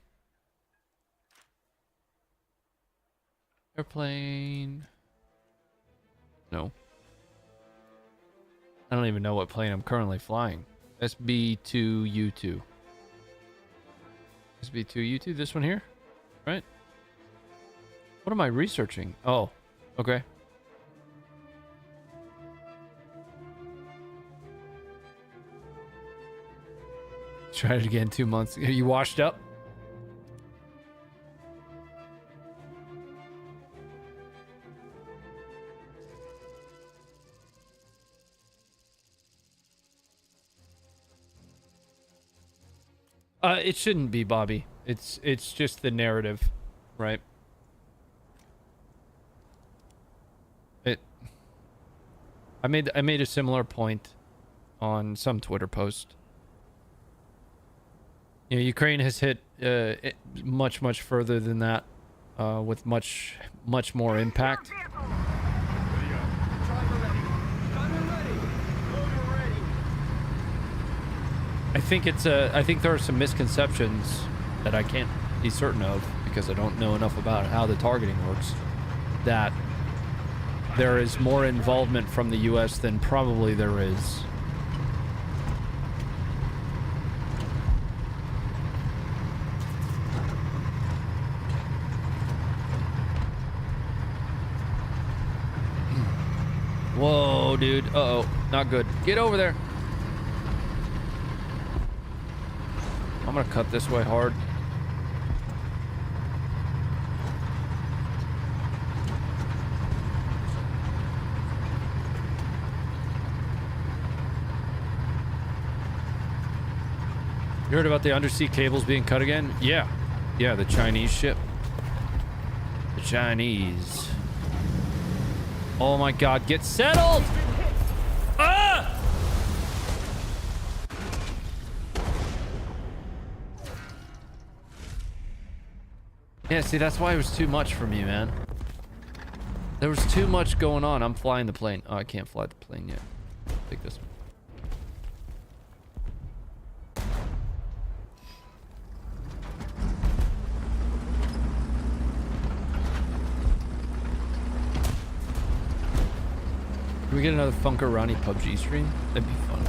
Airplane. No. I don't even know what plane I'm currently flying. SB2U2. SB2U2, this one here? Right? What am I researching? Oh, okay. Try it again 2 months. Are you washed up? It shouldn't be, Bobby. It's just the narrative, right? I made a similar point on some Twitter post. You know, Ukraine has hit much further than that, with much more impact. I think there are some misconceptions that I can't be certain of because I don't know enough about how the targeting works, that there is more involvement from the US than probably there is. Whoa, dude. Uh-oh. Not good. Get over there. I'm gonna cut this way hard. You heard about the undersea cables being cut again? Yeah. Yeah, the Chinese ship. The Chinese. Oh my god, get settled! Ah! Yeah, see, that's why it was too much for me, man. There was too much going on. I'm flying the plane. Oh, I can't fly the plane yet. Take this one. Can we get another Funker Ronnie PUBG stream? That'd be fun.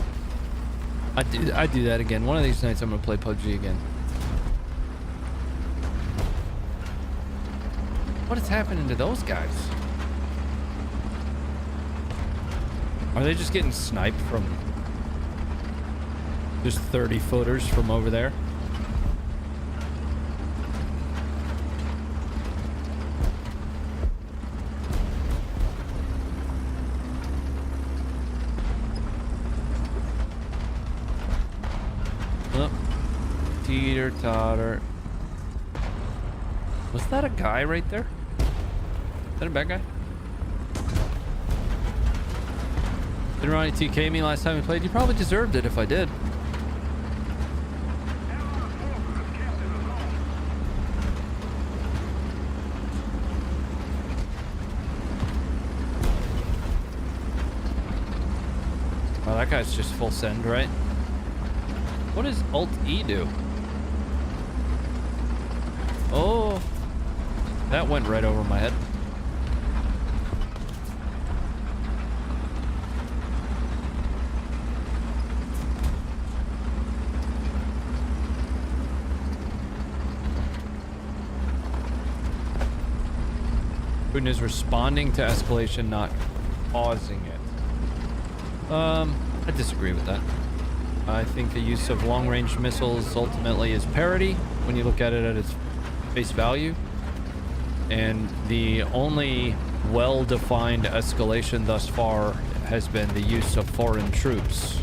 I'd do that again. One of these nights I'm gonna play PUBG again. What is happening to those guys? Are they just getting sniped from just 30 footers from over there? Oh, teeter totter. Was that a guy right there? Is that a bad guy? Didn't Ronnie TK me last time we played? You probably deserved it if I did. Oh, that guy's just full send, right? What does Alt E do? Oh, that went right over my head. Putin is responding to escalation, not causing it. I disagree with that. I think the use of long-range missiles ultimately is parity when you look at it at its face value. And the only well-defined escalation thus far has been the use of foreign troops.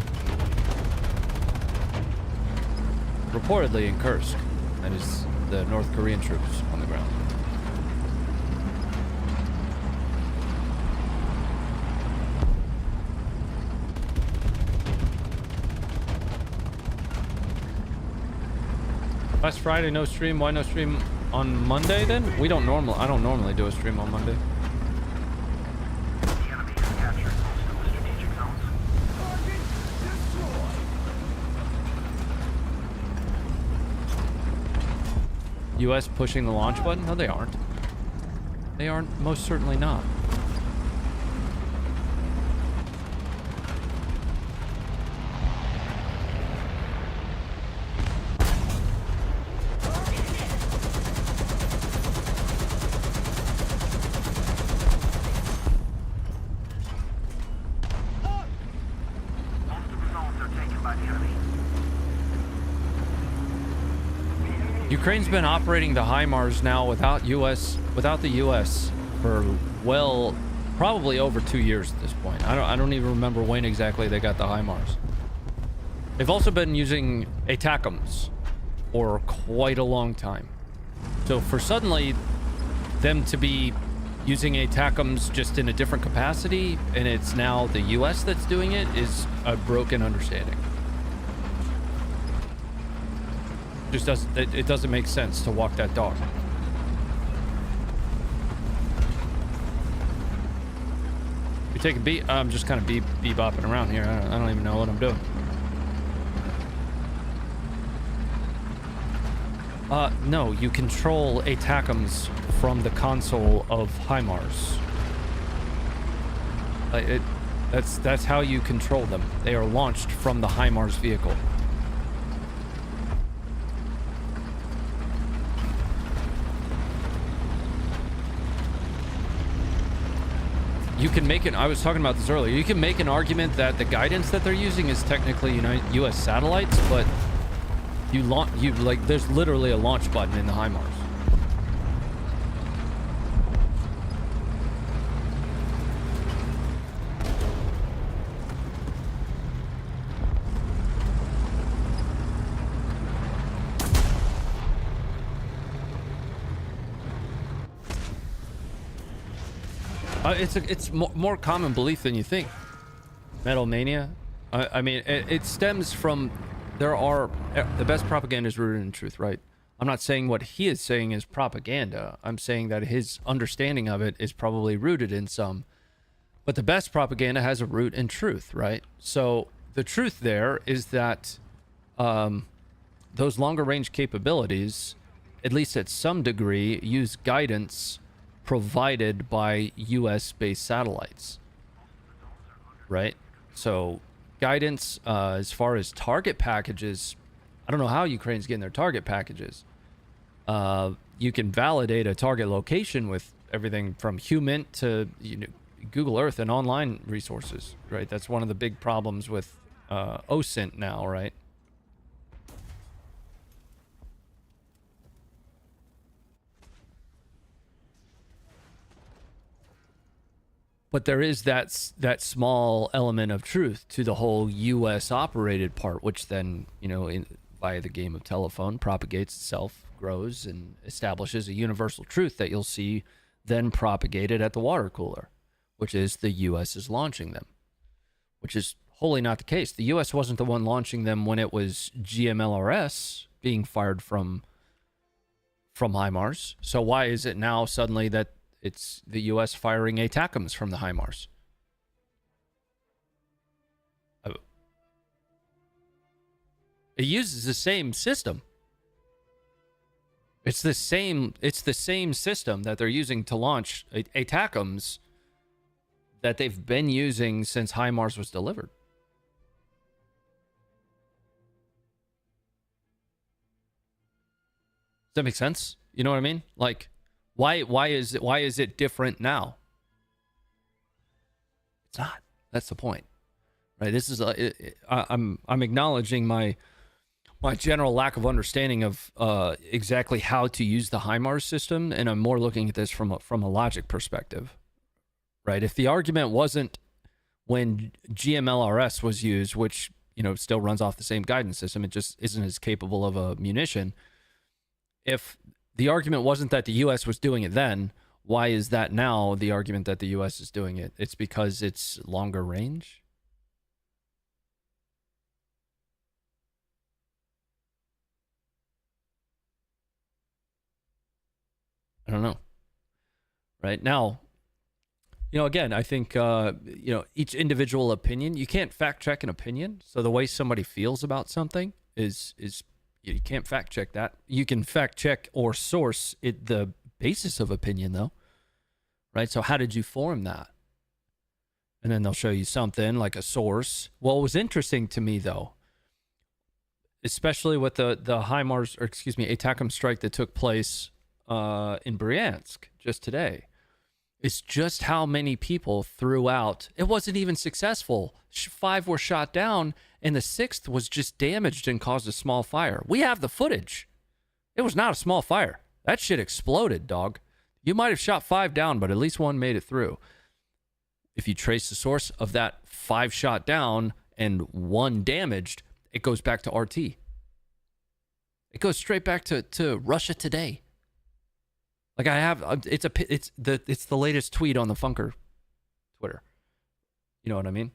Reportedly in Kursk. That is the North Korean troops on the ground. Last Friday, no stream. Why no stream on Monday then? I don't normally do a stream on Monday. The enemy is capturing most of the strategic zones. Target destroyed. US pushing the launch button? No, they aren't. They aren't, most certainly not. Ukraine's been operating the HIMARS now without the US for, well, probably over 2 years at this point. I don't even remember when exactly they got the HIMARS. They've also been using ATACMS for quite a long time. So for suddenly them to be using ATACMS just in a different capacity, and it's now the US that's doing it, is a broken understanding. It doesn't make sense to walk that dog. You take a beat. I'm just kind of bebopping around here. I don't even know what I'm doing. No, you control ATACMS from the console of HIMARS. That's how you control them. They are launched from the HIMARS vehicle. You can make I was talking about this earlier. You can make an argument that the guidance that they're using is technically US satellites, but there's literally a launch button in the HIMARS. It's more common belief than you think. Metal mania. I mean, it stems from the best propaganda is rooted in truth, right? I'm not saying what he is saying is propaganda. I'm saying that his understanding of it is probably rooted in some. But the best propaganda has a root in truth, right? So the truth there is that those longer range capabilities, at least at some degree, use guidance provided by US-based satellites, right? So guidance as far as target packages, I don't know how Ukraine's getting their target packages. You can validate a target location with everything from human to Google Earth and online resources, right? That's one of the big problems with OSINT now, right? But there is that small element of truth to the whole U.S. operated part, which then, via the game of telephone, propagates itself, grows, and establishes a universal truth that you'll see then propagated at the water cooler, which is the U.S. is launching them, which is wholly not the case. The U.S. wasn't the one launching them when it was GMLRS being fired from HIMARS. So why is it now suddenly that it's the U.S. firing ATACMS from the HIMARS? It uses the same system. It's the same system that they're using to launch ATACMS that they've been using since HIMARS was delivered. Does that make sense? You know what I mean? Like, why is it different now? It's not. That's the point, right? This is I'm acknowledging my general lack of understanding of exactly how to use the HIMARS system, and I'm more looking at this from a logic perspective, right? If the argument wasn't when GMLRS was used, which still runs off the same guidance system, it just isn't as capable of a munition. If the argument wasn't that the U.S. was doing it then, why is that now the argument that the U.S. is doing it? It's because it's longer range? I don't know. Right now, again, I think, each individual opinion, you can't fact check an opinion. So the way somebody feels about something is you can't fact check that. You can fact check or source it, the basis of opinion, though, right? So how did you form that? And then they'll show you something like a source. What was interesting to me, though, especially with the HIMARS, or excuse me, ATACMS strike that took place in Bryansk just today, is just how many people threw out. It wasn't even successful. 5 were shot down, and the 6th was just damaged and caused a small fire. We have the footage. It was not a small fire. That shit exploded, dog. You might have shot 5 down, but at least 1 made it through. If you trace the source of that 5 shot down and 1 damaged, it goes back to RT. It goes straight back to Russia Today. Like I have, it's the latest tweet on the Funker Twitter. You know what I mean?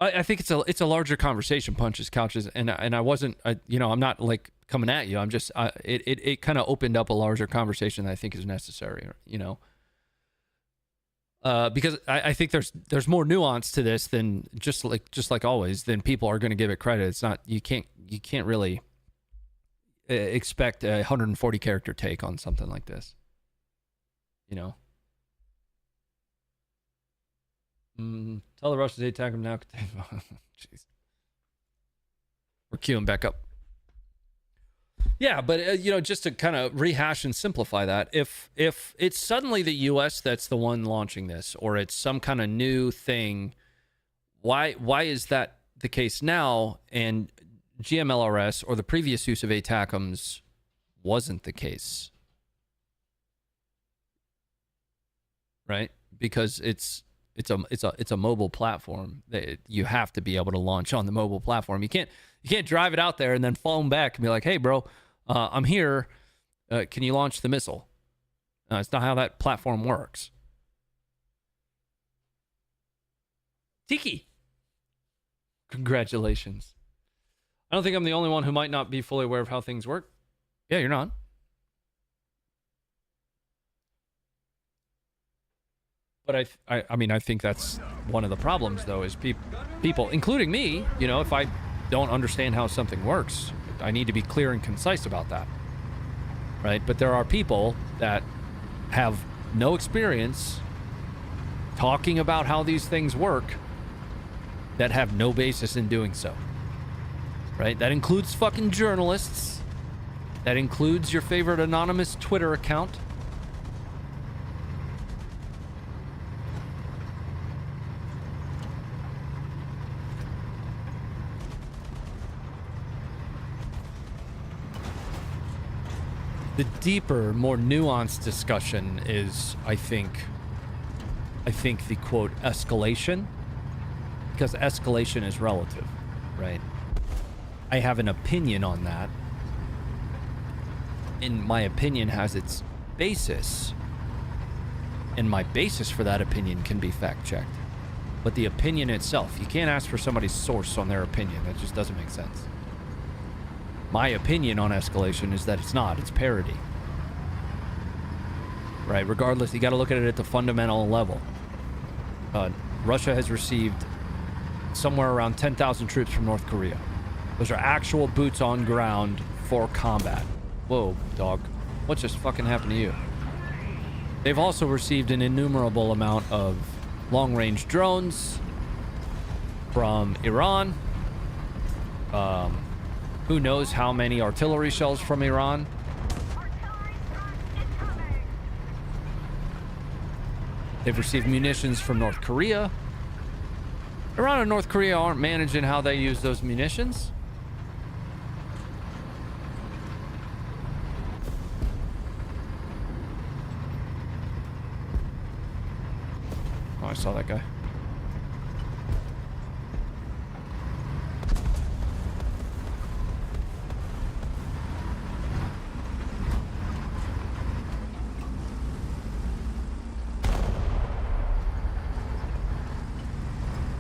I think it's a larger conversation, punches, couches, and I wasn't, I'm not like coming at you. I'm just, it kind of opened up a larger conversation that I think is necessary, because I think there's more nuance to this than just like always, than people are going to give it credit. It's not, you can't really expect a 140 character take on something like this, Tell the Russians to attack them now. Jeez. We're queuing back up. Yeah, but just to kind of rehash and simplify that, if it's suddenly the U.S. that's the one launching this, or it's some kind of new thing, why is that the case now? And GMLRS or the previous use of ATACMS wasn't the case, right? Because it's a mobile platform. You have to be able to launch on the mobile platform. You can't drive it out there and then phone back and be like, "Hey, bro, I'm here. Can you launch the missile?" No, it's not how that platform works. Tiki! Congratulations. I don't think I'm the only one who might not be fully aware of how things work. Yeah, you're not. But I mean, I think that's one of the problems, though, is people, including me, you know, if I don't understand how something works, I need to be clear and concise about that. Right? But there are people that have no experience talking about how these things work that have no basis in doing so. Right? That includes fucking journalists. That includes your favorite anonymous Twitter account. The deeper, more nuanced discussion is, I think the quote escalation, because escalation is relative, right? I have an opinion on that, and my opinion has its basis, and my basis for that opinion can be fact-checked. But the opinion itself, you can't ask for somebody's source on their opinion. That just doesn't make sense. My opinion on escalation is that it's parity. Right? Regardless, you got to look at it at the fundamental level. Russia has received somewhere around 10,000 troops from North Korea. Those are actual boots on ground for combat. Whoa, dog. What just fucking happened to you? They've also received an innumerable amount of long-range drones from Iran. Who knows how many artillery shells from Iran? They've received munitions from North Korea. Iran and North Korea aren't managing how they use those munitions. Oh, I saw that guy.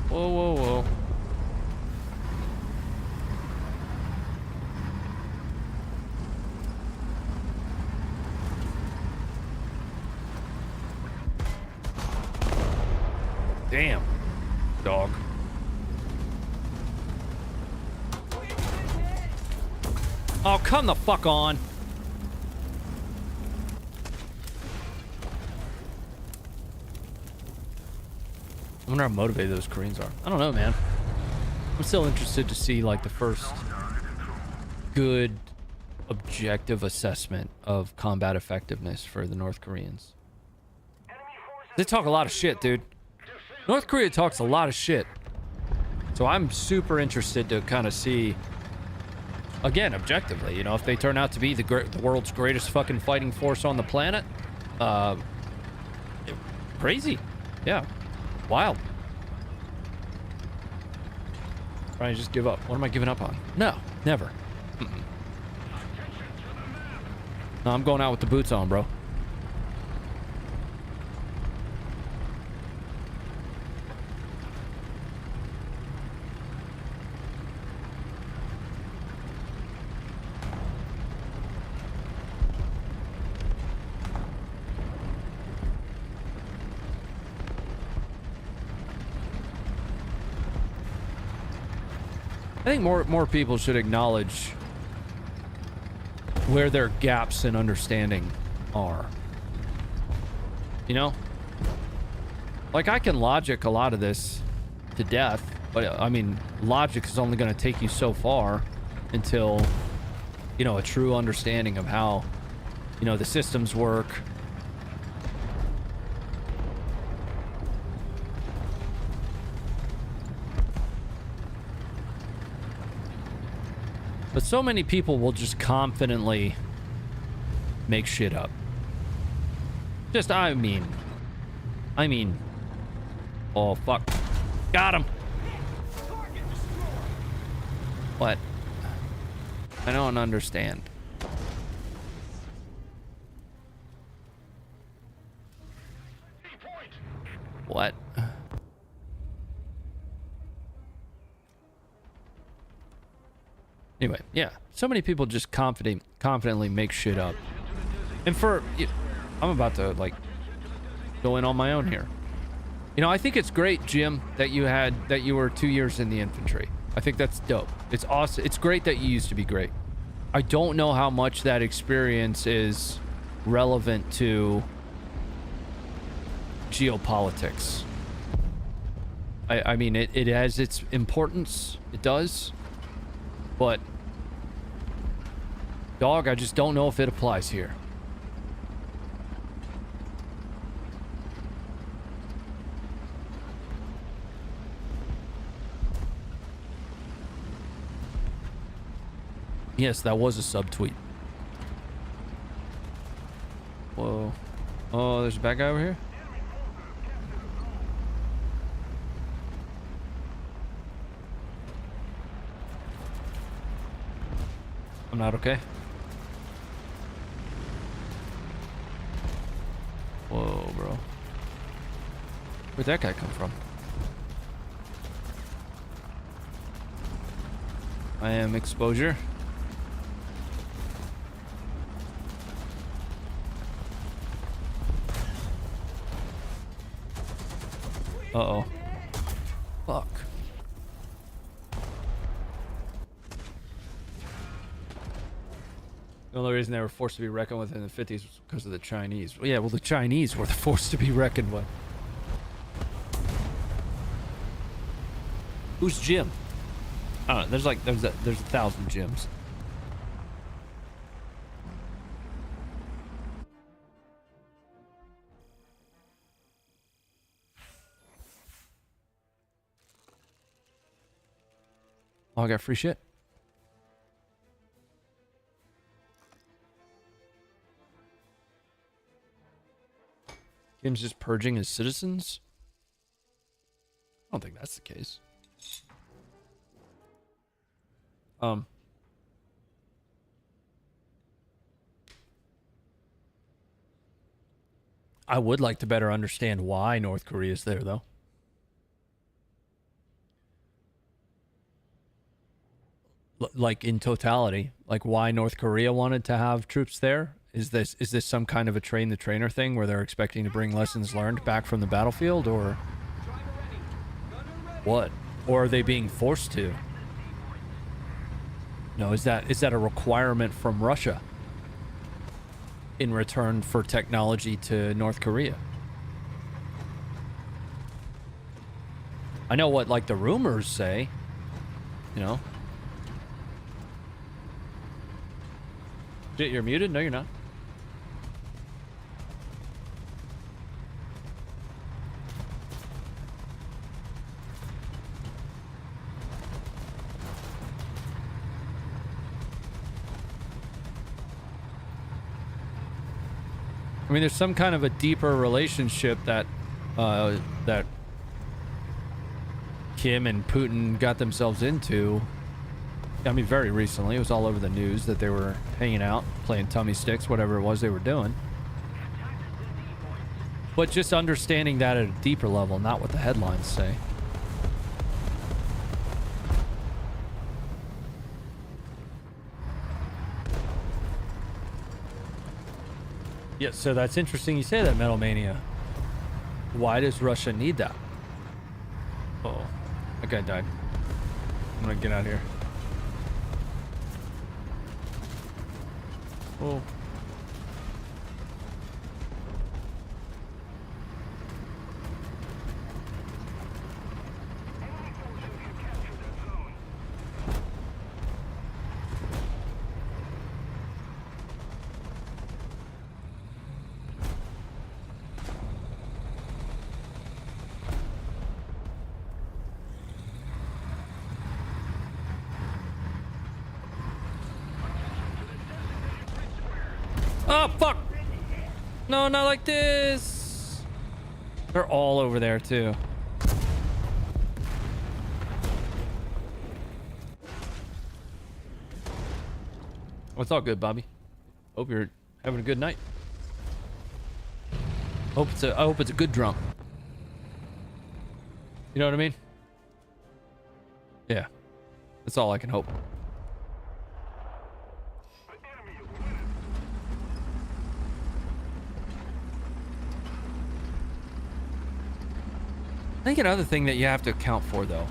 Whoa, whoa, whoa. Damn, dog. Oh, come the fuck on. I wonder how motivated those Koreans are. I don't know, man. I'm still interested to see, like, the first good, objective assessment of combat effectiveness for the North Koreans. They talk a lot of shit, dude. North Korea talks a lot of shit. So I'm super interested to kind of see, again, objectively, you know, if they turn out to be the world's greatest fucking fighting force on the planet. Crazy. Yeah. Wild. Trying to just give up. What am I giving up on? No, never. No, I'm going out with the boots on, bro. I think more people should acknowledge where their gaps in understanding are. You know? Like, I can logic a lot of this to death, but I mean, logic is only going to take you so far until, you know, a true understanding of how, you know, the systems work. But so many people will just confidently make shit up. Just, I mean, oh, fuck. Got him. What? I don't understand. What? Anyway, yeah. So many people just confidently make shit up. And I'm about to, like, go in on my own here. You know, I think it's great, Jim, that you were 2 years in the infantry. I think that's dope. It's awesome. It's great that you used to be great. I don't know how much that experience is relevant to geopolitics. I mean, it has its importance. It does. But, dog, I just don't know if it applies here. Yes, that was a subtweet. Whoa. Oh, there's a bad guy over here? I'm not okay. Whoa, bro. Where'd that guy come from? I am exposure. Uh-oh. Fuck. The only reason they were forced to be reckoned with in the 50s was because of the Chinese. Well, yeah, well, the Chinese were the force to be reckoned with. Who's Jim? I don't know. There's a 1,000 Jims. Oh, I got free shit. Jim's just purging his citizens? I don't think that's the case. I would like to better understand why North Korea is there, though. Like in totality, like why North Korea wanted to have troops there? Is this some kind of a train the trainer thing where they're expecting to bring lessons learned back from the battlefield, or what? Or are they being forced to? No, is that a requirement from Russia in return for technology to North Korea? I know what, like, the rumors say, you know. You're muted? No, you're not. I mean, there's some kind of a deeper relationship that that Kim and Putin got themselves into. I mean, very recently. It was all over the news that they were hanging out, playing tummy sticks, whatever it was they were doing. But just understanding that at a deeper level, not what the headlines say. Yeah, so that's interesting you say that, Metal Mania. Why does Russia need that? Uh-oh. That guy died. I'm gonna get out of here. Oh. Oh, fuck! No, not like this! They're all over there, too. Well, it's all good, Bobby. Hope you're having a good night. I hope it's a good drunk. You know what I mean? Yeah. That's all I can hope. I think another thing that you have to account for, though,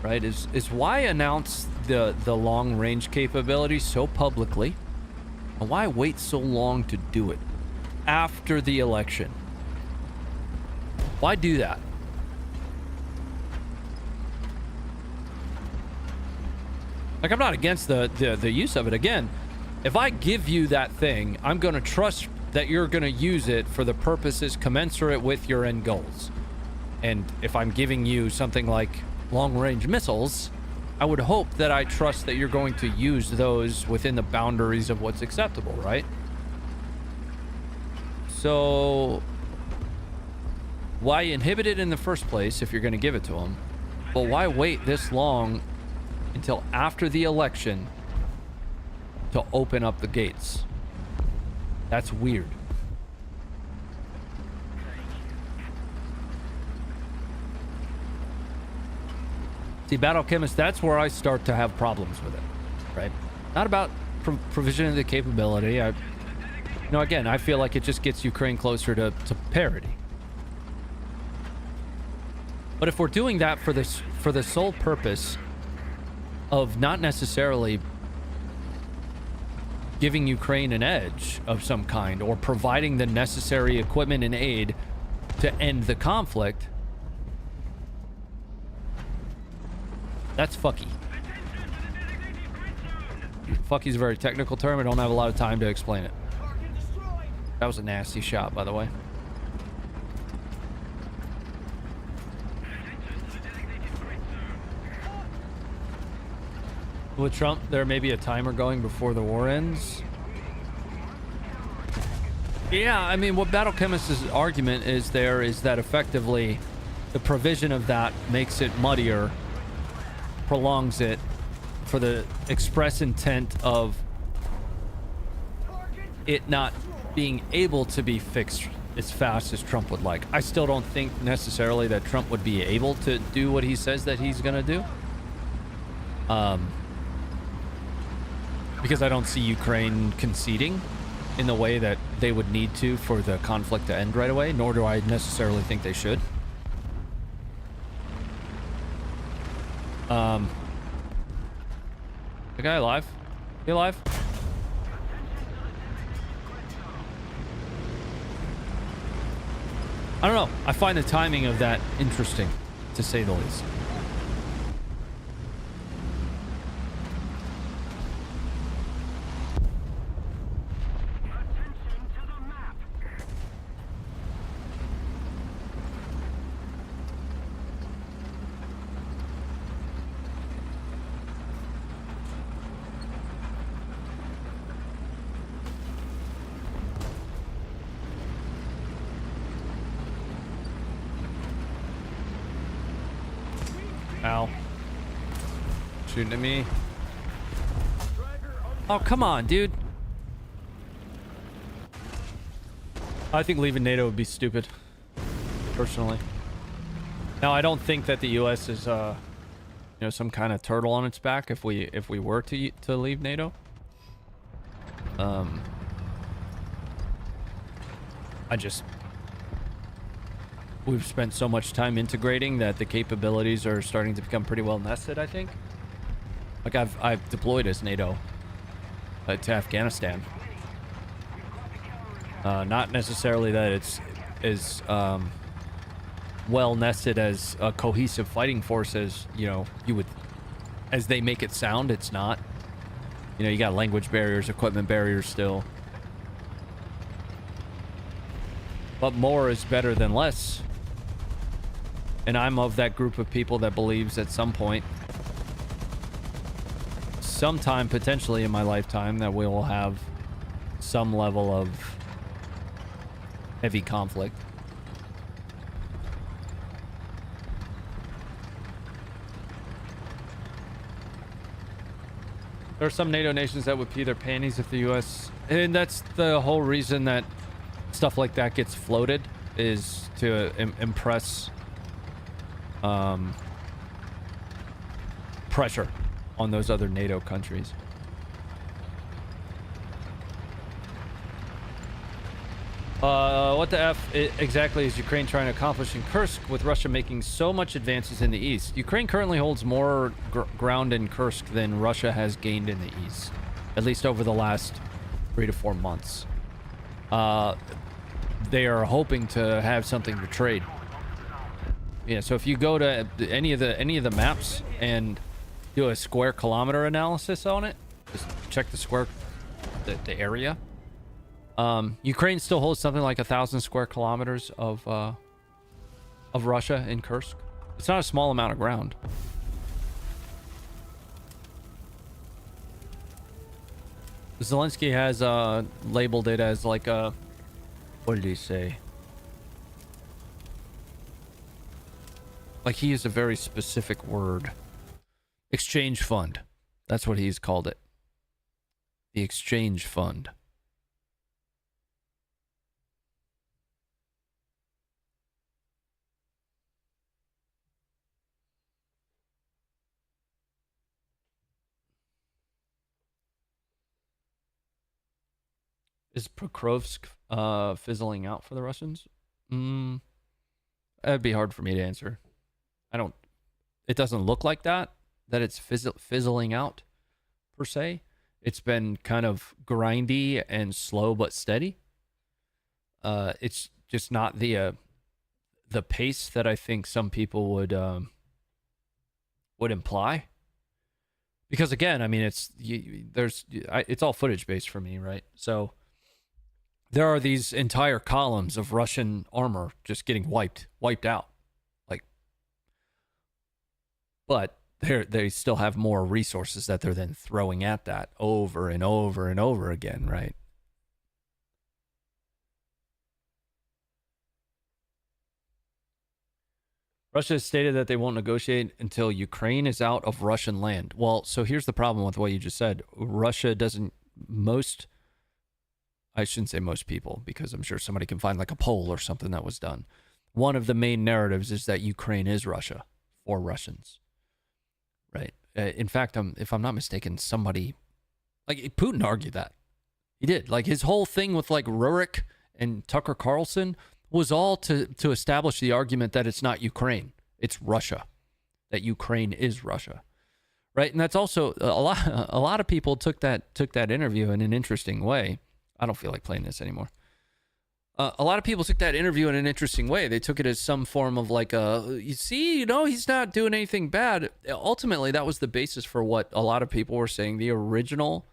right, is why announce the long range capability so publicly, and why wait so long to do it after the election? Why do that? Like, I'm not against the use of it. Again, if I give you that thing, I'm going to trust that you're going to use it for the purposes commensurate with your end goals. And if I'm giving you something like long-range missiles, I would hope that I trust that you're going to use those within the boundaries of what's acceptable, right? So why inhibit it in the first place if you're going to give it to them? But why wait this long until after the election to open up the gates? That's weird. See, Battle Chemist, that's where I start to have problems with it, right? Not about provision of the capability. Again, I feel like it just gets Ukraine closer to parity. But if we're doing that for the sole purpose of not necessarily giving Ukraine an edge of some kind or providing the necessary equipment and aid to end the conflict, that's fucky. Fucky is a very technical term. I don't have a lot of time to explain it. That was a nasty shot, by the way. With Trump, there may be a timer going before the war ends. Yeah, I mean, what Battle Chemist's argument is that effectively the provision of that makes it muddier, prolongs it for the express intent of it not being able to be fixed as fast as Trump would like. I still don't think necessarily that Trump would be able to do what he says that he's gonna do. Because I don't see Ukraine conceding in the way that they would need to for the conflict to end right away, nor do I necessarily think they should. The guy alive? He alive? I don't know. I find the timing of that interesting, to say the least. Ow. Shooting at me. Oh, come on, dude. I think leaving NATO would be stupid, personally. Now, I don't think that the U.S. is, some kind of turtle on its back if we were to leave NATO. We've spent so much time integrating that the capabilities are starting to become pretty well nested, I think. Like, I've deployed as NATO to Afghanistan. Not necessarily that it's as well nested as a cohesive fighting force as, as they make it sound. It's not. You got language barriers, equipment barriers still. But more is better than less. And I'm of that group of people that believes at some point, sometime potentially in my lifetime, that we will have some level of heavy conflict. There are some NATO nations that would pee their panties if the U.S. And that's the whole reason that stuff like that gets floated, is to impress pressure on those other NATO countries. What the F exactly is Ukraine trying to accomplish in Kursk with Russia making so much advances in the east? Ukraine currently holds more ground in Kursk than Russia has gained in the east, at least over the last 3 to 4 months. They are hoping to have something to trade. Yeah, so if you go to any of the maps and do a square kilometer analysis on it, just check the area. Ukraine still holds something like 1,000 square kilometers of Russia in Kursk. It's not a small amount of ground. Zelensky has labeled it as like a, what did he say? Like, he used a very specific word. Exchange fund. That's what he's called it. The exchange fund. Is Pokrovsk fizzling out for the Russians? That'd be hard for me to answer. It doesn't look like that it's fizzling out per se. It's been kind of grindy and slow but steady. It's just not the pace that I think some people would imply. Because again, I mean, it's all footage based for me, right? So there are these entire columns of Russian armor just getting wiped out. But they still have more resources that they're then throwing at that over and over and over again, right? Russia has stated that they won't negotiate until Ukraine is out of Russian land. Well, so here's the problem with what you just said. Russia doesn't, I shouldn't say most people, because I'm sure somebody can find like a poll or something that was done. One of the main narratives is that Ukraine is Russia for Russians. Right. In fact, if I'm not mistaken, somebody like Putin argued that. He did. Like, his whole thing with like Rurik and Tucker Carlson was all to establish the argument that it's not Ukraine, it's Russia, that Ukraine is Russia. Right. And that's also a lot of people took that interview in an interesting way. I don't feel like playing this anymore. A lot of people took that interview in an interesting way. They took it as some form of like he's not doing anything bad. Ultimately, that was the basis for what a lot of people were saying the original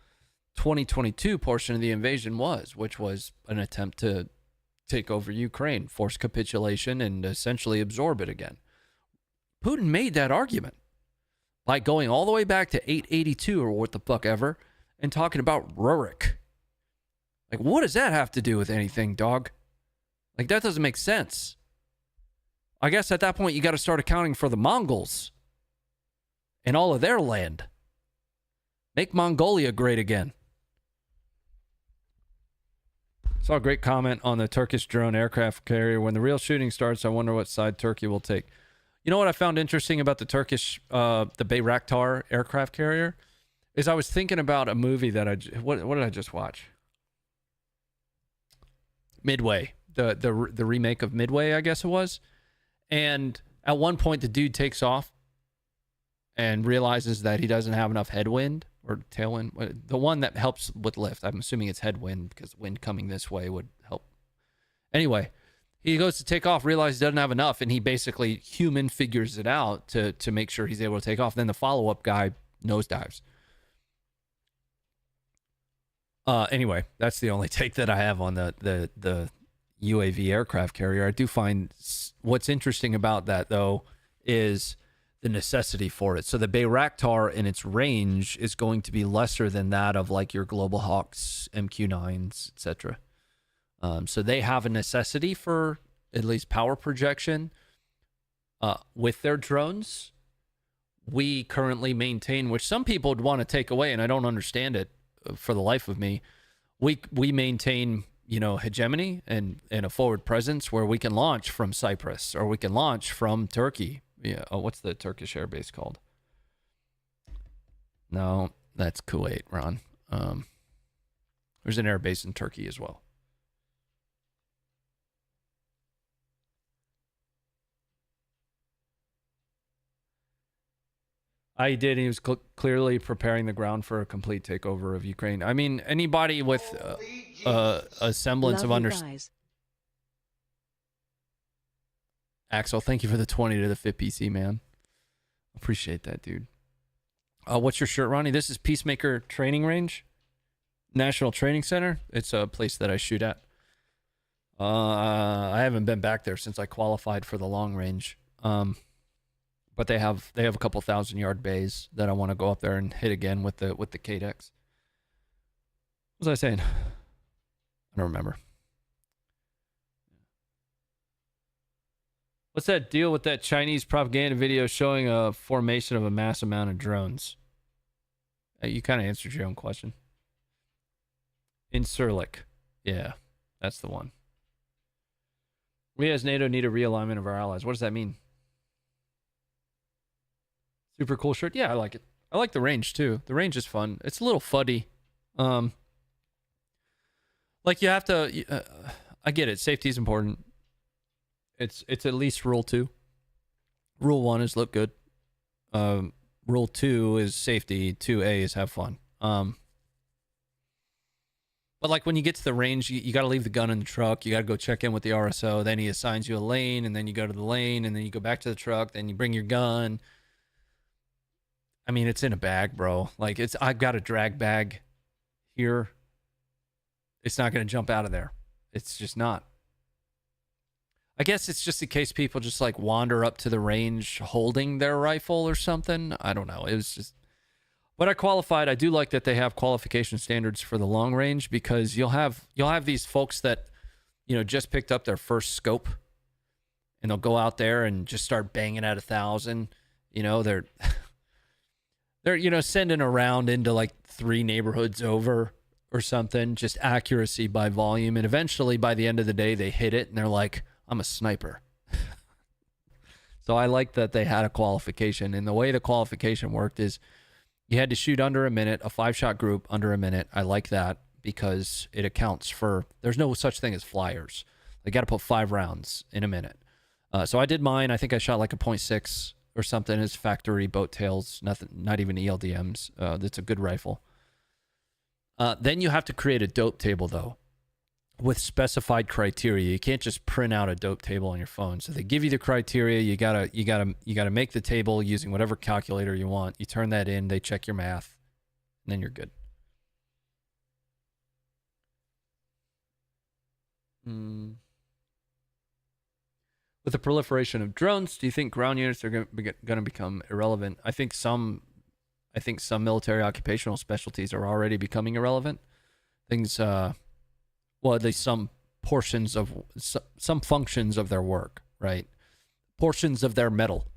2022 portion of the invasion was, which was an attempt to take over Ukraine, force capitulation, and essentially absorb it again. Putin made that argument by going all the way back to 882 or what the fuck ever and talking about Rurik. Like, what does that have to do with anything, dog? Like, that doesn't make sense. I guess at that point, you got to start accounting for the Mongols and all of their land. Make Mongolia great again. Saw a great comment on the Turkish drone aircraft carrier. When the real shooting starts, I wonder what side Turkey will take. You know what I found interesting about the Turkish, the Bayraktar aircraft carrier? Is I was thinking about a movie that what did I just watch? Midway, the remake of Midway, I guess it was. And at one point, the dude takes off and realizes that he doesn't have enough headwind or tailwind. The one that helps with lift. I'm assuming it's headwind because wind coming this way would help. Anyway, he goes to take off, realizes he doesn't have enough, and he basically human figures it out to make sure he's able to take off. Then the follow-up guy nosedives. Anyway, that's the only take that I have on the UAV aircraft carrier. I do find what's interesting about that, though, is the necessity for it. So the Bayraktar in its range is going to be lesser than that of like your Global Hawks, MQ-9s, etc. So they have a necessity for at least power projection with their drones. We currently maintain, which some people would want to take away, and I don't understand it for the life of me. We maintain, hegemony and a forward presence where we can launch from Cyprus or we can launch from Turkey Yeah. Oh, what's the Turkish air base called? No, that's Kuwait, Ron. There's an air base in Turkey as well. I did. He was clearly preparing the ground for a complete takeover of Ukraine. I mean, anybody with a semblance of understanding. Axel, thank you for the 20 to the fit PC, man. Appreciate that, dude. What's your shirt, Ronnie? This is Peacemaker Training Range, National Training Center. It's a place that I shoot at. I haven't been back there since I qualified for the long range. But they have a couple 1,000-yard bays that I want to go up there and hit again with the KDEX. What was I saying? I don't remember. What's that deal with that Chinese propaganda video showing a formation of a mass amount of drones? You kind of answered your own question. Incirlik. Yeah, that's the one. We as NATO need a realignment of our allies. What does that mean? Super cool shirt. Yeah, I like it. I like the range too. The range is fun. It's a little fuddy. Like you have to. I get it. Safety is important. It's at least rule 2. Rule 1 is look good. Rule 2 is safety. 2A is have fun. But like when you get to the range, you got to leave the gun in the truck. You got to go check in with the RSO. Then he assigns you a lane, and then you go to the lane, and then you go back to the truck. Then you bring your gun. I mean, it's in a bag, bro. Like I've got a drag bag here. It's not going to jump out of there. It's just not. I guess it's just in case people just like wander up to the range holding their rifle or something. I don't know. It was just, but I qualified. I do like that they have qualification standards for the long range because you'll have these folks that, you know, just picked up their first scope and they'll go out there and just start banging at 1,000. You know, they're, you know, sending a round into like 3 neighborhoods over or something, just accuracy by volume. And eventually by the end of the day, they hit it and they're like, I'm a sniper. So I like that they had a qualification. And the way the qualification worked is you had to shoot under a minute, a 5-shot group under a minute. I like that because it accounts for, there's no such thing as flyers. They got to put 5 rounds in a minute. So I did mine. I think I shot like a .6 or something as factory boat tails, nothing, not even ELDMs. That's a good rifle. Then you have to create a dope table though, with specified criteria. You can't just print out a dope table on your phone. So they give you the criteria. You gotta make the table using whatever calculator you want. You turn that in. They check your math, and then you're good. With the proliferation of drones, do you think ground units are going to become irrelevant? I think some military occupational specialties are already becoming irrelevant. Things, well, at least some portions of some functions of their work, right? Portions of their metal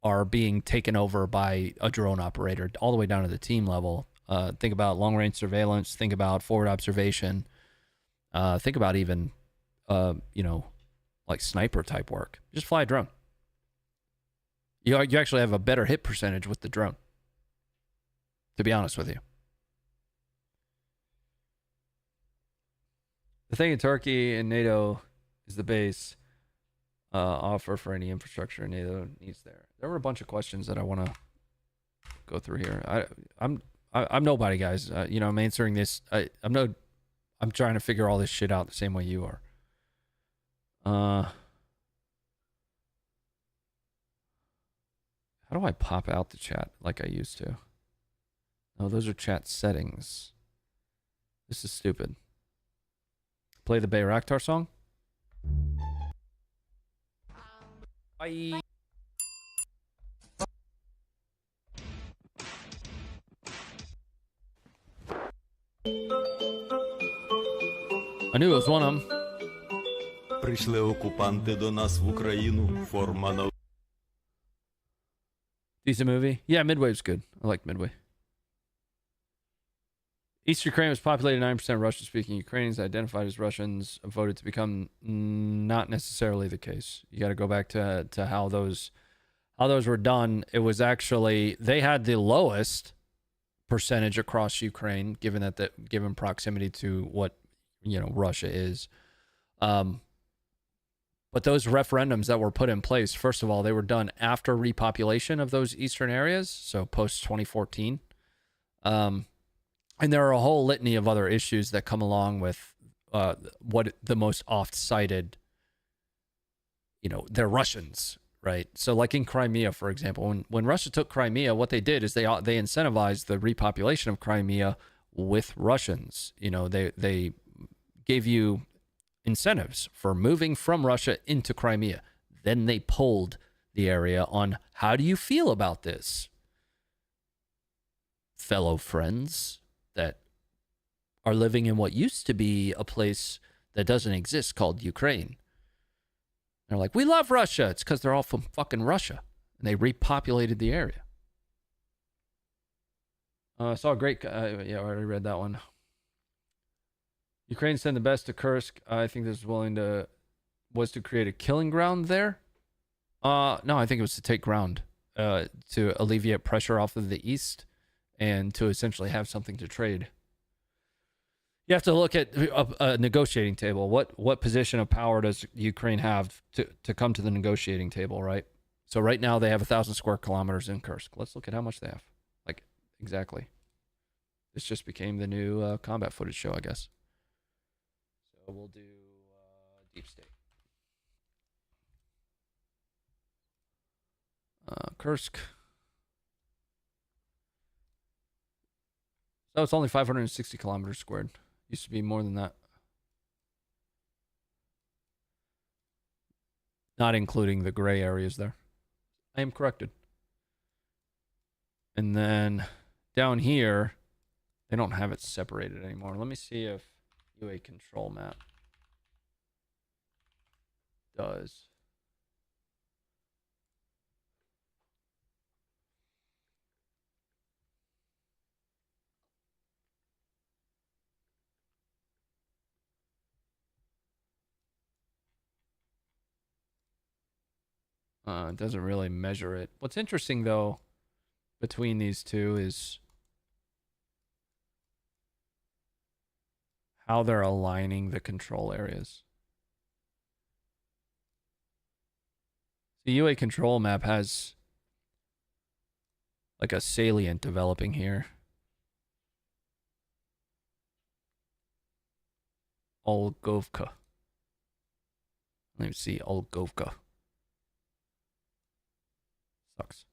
are being taken over by a drone operator, all the way down to the team level. Think about long-range surveillance. Think about forward observation. Think about even, you know, like sniper type work. Just fly a drone. You actually have a better hit percentage with the drone, to be honest with you. The thing in Turkey and NATO is the base offer for any infrastructure NATO needs there. There were a bunch of questions that I want to go through here. I'm nobody, guys. You know, I'm answering this. I'm trying to figure all this shit out the same way you are. How do I pop out the chat like I used to? Oh, those are chat settings. This is stupid. Play the Bayraktar song. Bye. I knew it was one of them. Прийшли окупанти до нас в Україну, форма на... Decent movie. Yeah, Midway was good. I like Midway. East Ukraine was populated 9% Russian-speaking Ukrainians identified as Russians voted to become not necessarily the case. You got to go back to how those how those were done, it was actually, they had the lowest percentage across Ukraine, given proximity to what, Russia is. But those referendums that were put in place, first of all, they were done after repopulation of those eastern areas, so post 2014. And there are a whole litany of other issues that come along with what the most oft-cited, they're Russians, right? So like in Crimea, for example, when Russia took Crimea, what they did is they incentivized the repopulation of Crimea with Russians. They gave you incentives for moving from Russia into Crimea. Then they polled the area on how do you feel about this, fellow friends that are living in what used to be a place that doesn't exist called Ukraine. They're like, we love Russia. It's because they're all from fucking Russia. And they repopulated the area. I saw a great, I already read that one. Ukraine sent the best to Kursk. I think this was to create a killing ground there. No, I think it was to take ground, to alleviate pressure off of the east and to essentially have something to trade. You have to look at a negotiating table. What position of power does Ukraine have to come to the negotiating table, right? So right now they have 1,000 square kilometers in Kursk. Let's look at how much they have. Like, exactly. This just became the new combat footage show, I guess. So we'll do Deep State. Kursk. So it's only 560 kilometers squared. Used to be more than that. Not including the gray areas there. I am corrected. And then down here, they don't have it separated anymore. Let me see if UA control map does. It doesn't really measure it. What's interesting, though, between these two is how they're aligning the control areas. The UA control map has like a salient developing here. Olgovka. Let me see Olgovka. Sucks.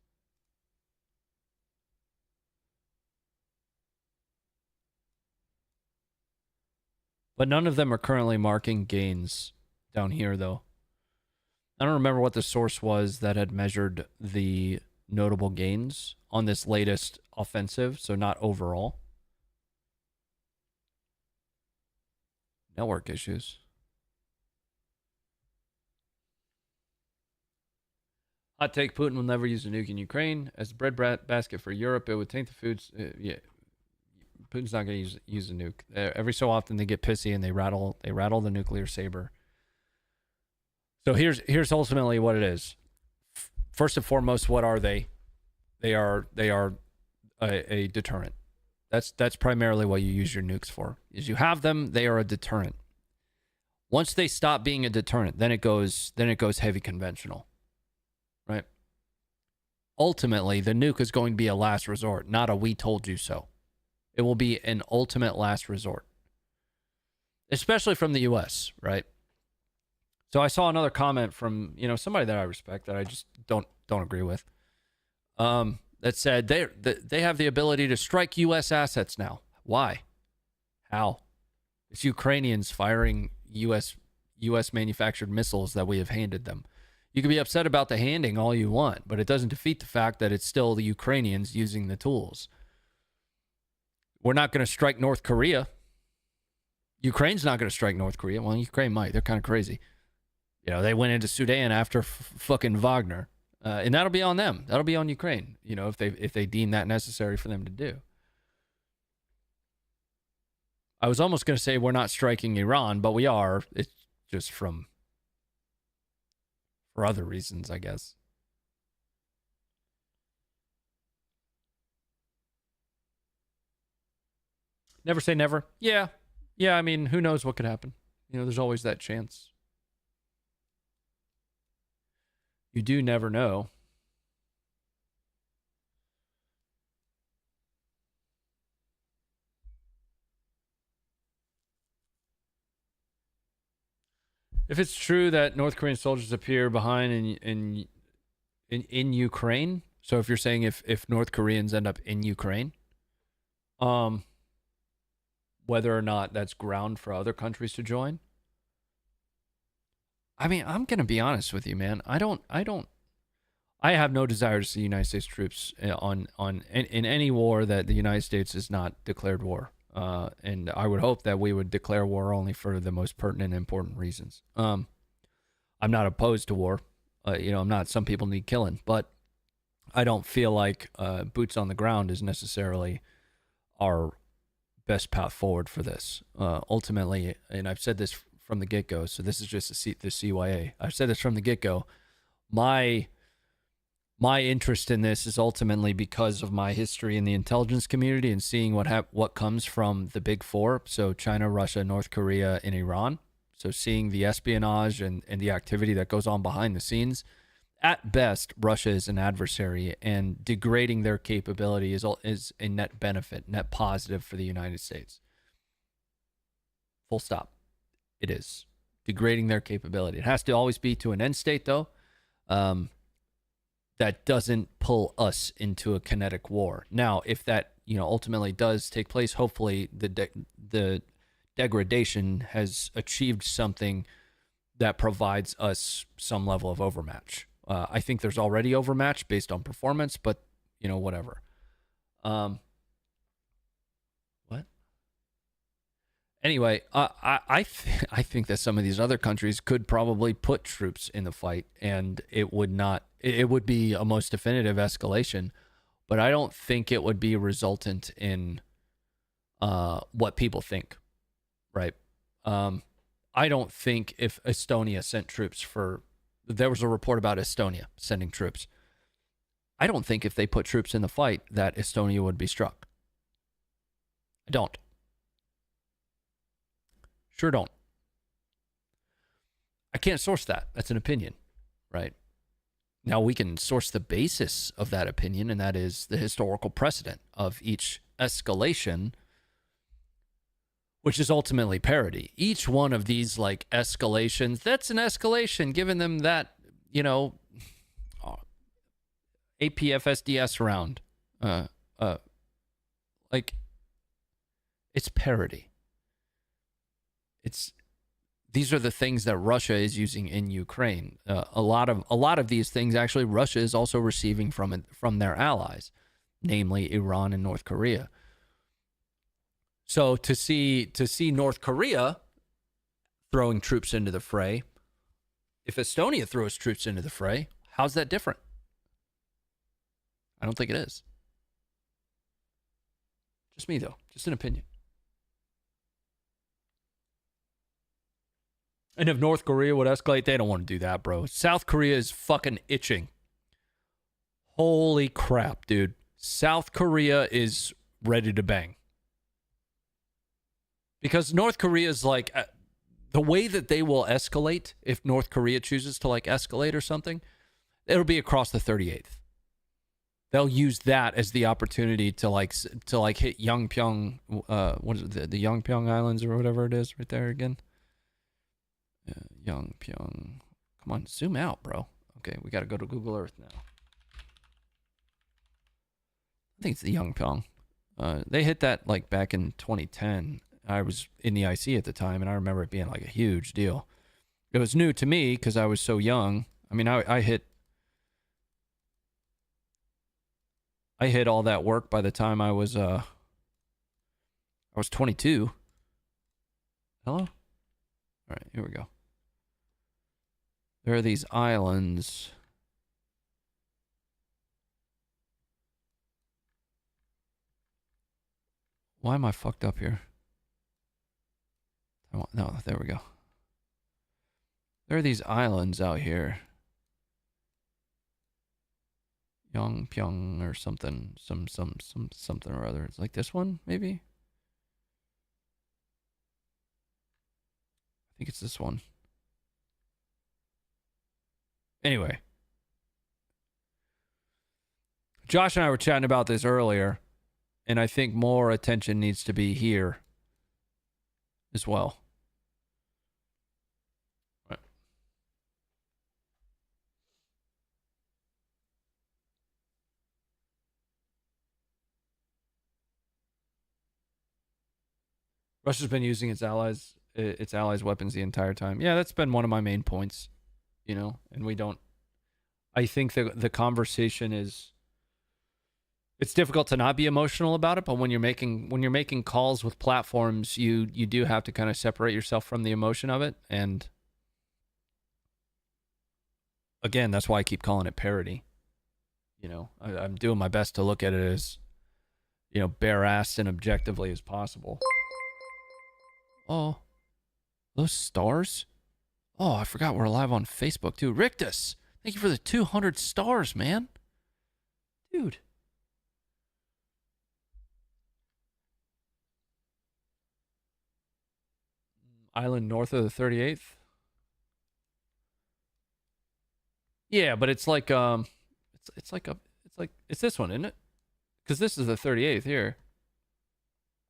But none of them are currently marking gains down here, though. I don't remember what the source was that had measured the notable gains on this latest offensive, so not overall. Network issues. Hot take, Putin will never use a nuke in Ukraine. As a breadbasket for Europe, it would taint the foods. Putin's not going to use a nuke. Every so often they get pissy and they rattle the nuclear saber. So here's ultimately what it is. First and foremost, what are they? They are a deterrent. That's primarily what you use your nukes for. Is you have them, they are a deterrent. Once they stop being a deterrent, then it goes heavy conventional. Right? Ultimately, the nuke is going to be a last resort, not a we told you so. It will be an ultimate last resort. Especially from the US, right? So I saw another comment from, somebody that I respect that I just don't agree with. That said they have the ability to strike US assets now. Why? How? It's Ukrainians firing US manufactured missiles that we have handed them. You can be upset about the handing all you want, but it doesn't defeat the fact that it's still the Ukrainians using the tools. We're not going to strike North Korea. Ukraine's not going to strike North Korea. Well, Ukraine might. They're kind of crazy. They went into Sudan after fucking Wagner. And that'll be on them. That'll be on Ukraine, if they deem that necessary for them to do. I was almost going to say we're not striking Iran, but we are. It's just for other reasons, I guess. Never say never. Yeah. Yeah, I mean, who knows what could happen? You know, there's always that chance. You do never know. If it's true that North Korean soldiers appear behind in Ukraine, so if you're saying if North Koreans end up in Ukraine, whether or not that's ground for other countries to join. I mean, I'm gonna be honest with you, man. I have no desire to see United States troops in any war that the United States has not declared war. And I would hope that we would declare war only for the most pertinent and important reasons. I'm not opposed to war. You know, I'm not. Some people need killing, but I don't feel like boots on the ground is necessarily our best path forward for this. Ultimately, and I've said this from the get-go, so this is just the CYA. I've said this from the get-go. My interest in this is ultimately because of my history in the intelligence community and seeing what comes from the big four, so China, Russia, North Korea, and Iran. So seeing the espionage and the activity that goes on behind the scenes. At best, Russia is an adversary, and degrading their capability is a net benefit, net positive for the United States. Full stop. It is. Degrading their capability. It has to always be to an end state, though. That doesn't pull us into a kinetic war. Now, if that ultimately does take place, hopefully the degradation has achieved something that provides us some level of overmatch. I think there's already overmatch based on performance, but whatever. What? Anyway, I think that some of these other countries could probably put troops in the fight, and it would be a most definitive escalation, but I don't think it would be resultant in what people think, right? I don't think if Estonia sent troops there was a report about Estonia sending troops. I don't think if they put troops in the fight that Estonia would be struck. I don't. Sure don't. I can't source that. That's an opinion, right? Now we can source the basis of that opinion, and that is the historical precedent of each escalation, which is ultimately parity. Each one of these escalations, that's an escalation, giving them that, APFSDS round. It's parity. These are the things that Russia is using in Ukraine. A lot of these things actually Russia is also receiving from their allies, namely Iran and North Korea. So to see North Korea throwing troops into the fray, if Estonia throws troops into the fray, how's that different? I don't think it is. Just me, though. Just an opinion. And if North Korea would escalate, they don't want to do that, bro. South Korea is fucking itching. Holy crap, dude. South Korea is ready to bang. Because North Korea is the way that they will escalate, if North Korea chooses to escalate or something, it'll be across the 38th. They'll use that as the opportunity to hit Yangpyeong, what is it, the Yangpyeong Islands or whatever it is right there again. Yangpyeong. Come on, zoom out, bro. Okay, we got to go to Google Earth now. I think it's the Yangpyeong. They hit that back in 2010. I was in the IC at the time, and I remember it being a huge deal. It was new to me because I was so young. I mean, I hit all that work by the time I was 22. Hello? All right, here we go. There are these islands. Why am I fucked up here? No, there we go. There are these islands out here. Yangpyeong or something, something or other. It's this one, maybe? think it's this one. Anyway. Josh and I were chatting about this earlier, and I think more attention needs to be here as well. Right. Russia's been using its allies' weapons the entire time. Yeah, that's been one of my main points, you know, and we don't. I think the conversation is. It's difficult to not be emotional about it, but when you're making calls with platforms, you do have to kind of separate yourself from the emotion of it. And again, that's why I keep calling it parody. You know, I'm doing my best to look at it as, you know, bare-assed and objectively as possible. Oh, those stars? Oh, I forgot we're live on Facebook too. Rictus, thank you for the 200 stars, man. Dude. Island north of the 38th. Yeah, but it's like it's this one, isn't it? Because this is the 38th here.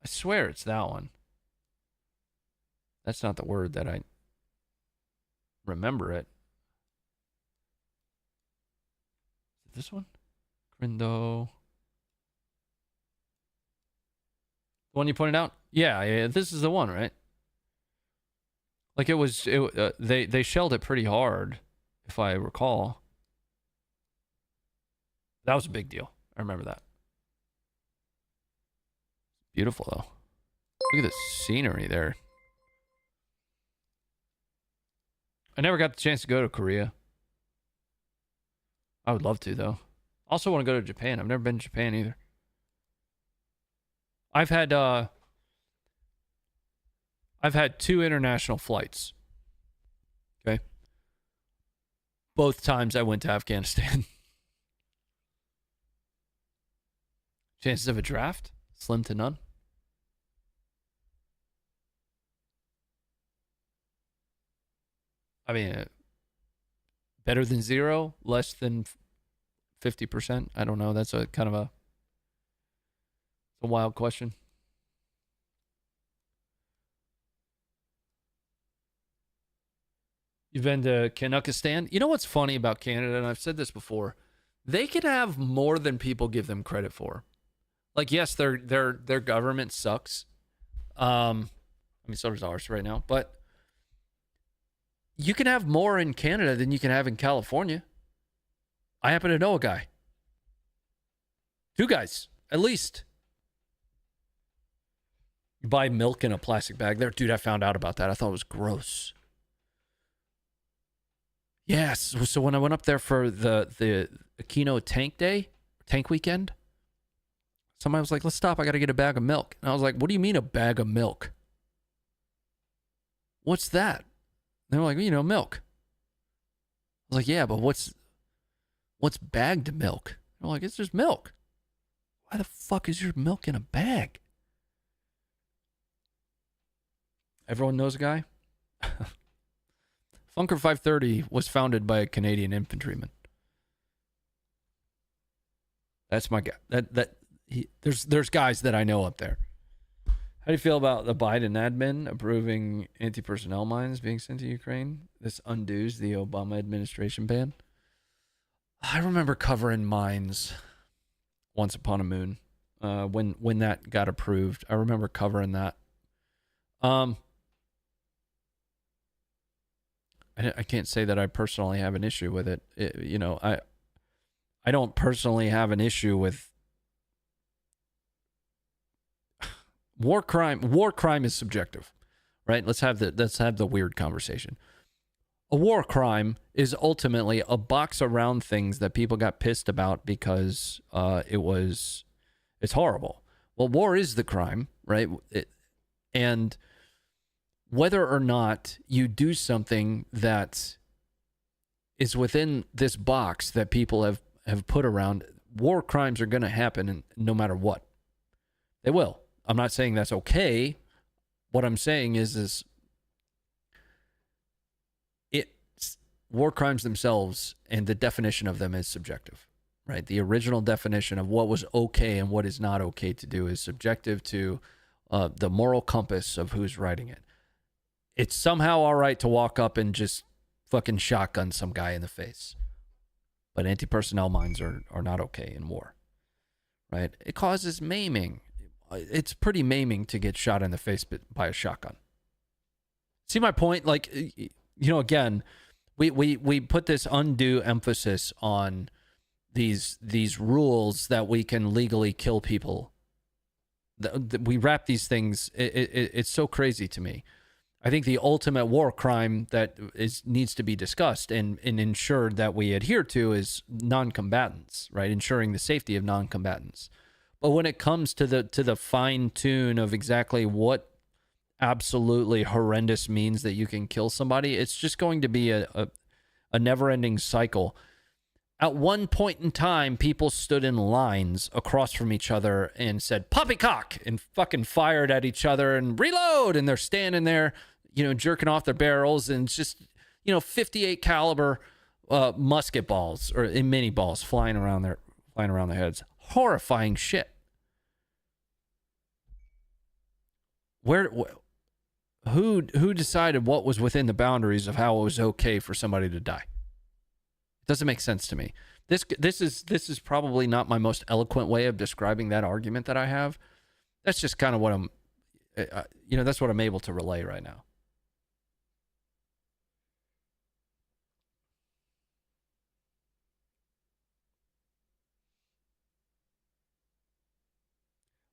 I swear it's that one. That's not the word that I remember it. Is it this one? Grindo. The one you pointed out? Yeah, this is the one, right? Like they shelled it pretty hard, if I recall. That was a big deal. I remember that. Beautiful though. Look at the scenery there. I never got the chance to go to Korea. I would love to though. Also want to go to Japan. I've never been to Japan either. I've had 2 international flights. Okay. Both times I went to Afghanistan. Chances of a draft? Slim to none. I mean, better than 0, less than 50%. I don't know. That's a kind of a wild question. You've been to Kanukistan? You know what's funny about Canada, and I've said this before, they can have more than people give them credit for. Like, yes, their government sucks. I mean, so does ours right now, but you can have more in Canada than you can have in California. I happen to know a guy. 2 guys, at least. You buy milk in a plastic bag there. Dude, I found out about that. I thought it was gross. Yes. So when I went up there for the Aquino tank weekend, somebody was like, let's stop. I got to get a bag of milk. And I was like, what do you mean a bag of milk? What's that? They were like, you know, milk. I was like, yeah, but what's bagged milk? They're like, it's just milk. Why the fuck is your milk in a bag? Everyone knows a guy? Funker 530 was founded by a Canadian infantryman. That's my guy. There's guys that I know up there. How do you feel about the Biden admin approving anti-personnel mines being sent to Ukraine? This undoes the Obama administration ban. I remember covering mines once upon a moon. When that got approved, I remember covering that. I can't say that I personally have an issue with it. I don't personally have an issue with war crime. War crime is subjective, right? Let's have the weird conversation. A war crime is ultimately a box around things that people got pissed about because it's horrible. Well, war is the crime, right? And whether or not you do something that is within this box that people have put around, war crimes are going to happen no matter what. They will. I'm not saying that's okay. What I'm saying is war crimes themselves and the definition of them is subjective, right? The original definition of what was okay and what is not okay to do is subjective to the moral compass of who's writing it. It's somehow all right to walk up and just fucking shotgun some guy in the face. But anti-personnel mines are not okay in war, right? It causes maiming. It's pretty maiming to get shot in the face by a shotgun. See my point? Like, you know, again, we put this undue emphasis on these rules that we can legally kill people. We wrap these things. It's so crazy to me. I think the ultimate war crime that needs to be discussed and ensured that we adhere to is non-combatants, right? Ensuring the safety of non-combatants. But when it comes to the fine tune of exactly what absolutely horrendous means that you can kill somebody, it's just going to be a never-ending cycle. At one point in time, people stood in lines across from each other and said, poppycock, and fucking fired at each other and reload. And they're standing there, you know, jerking off their barrels. And it's just, you know, 58 caliber musket balls or mini balls flying around their heads. Horrifying shit. Who decided what was within the boundaries of how it was okay for somebody to die? Doesn't make sense to me. This is probably not my most eloquent way of describing that argument that I have. That's just kind of what I'm, that's what I'm able to relay right now.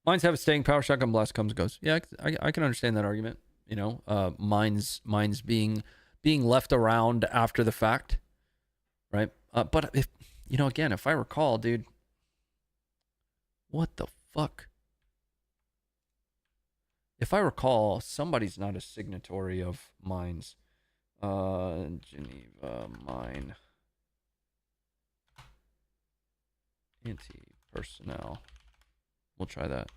Mines have a staying power. Shotgun blast comes and goes. Yeah, I can understand that argument. You know, mines being left around after the fact. Right. But if, you know, again, if I recall, dude, what the fuck? If I recall, somebody's not a signatory of mines. Geneva mine. Anti-personnel. We'll try that.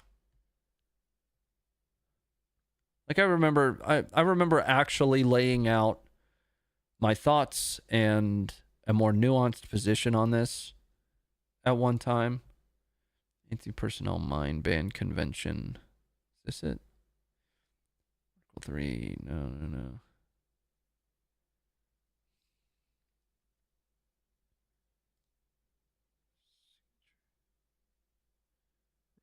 Like I remember actually laying out my thoughts and a more nuanced position on this at one time. Anti-personnel mine ban convention. Is this it? Article 3. No.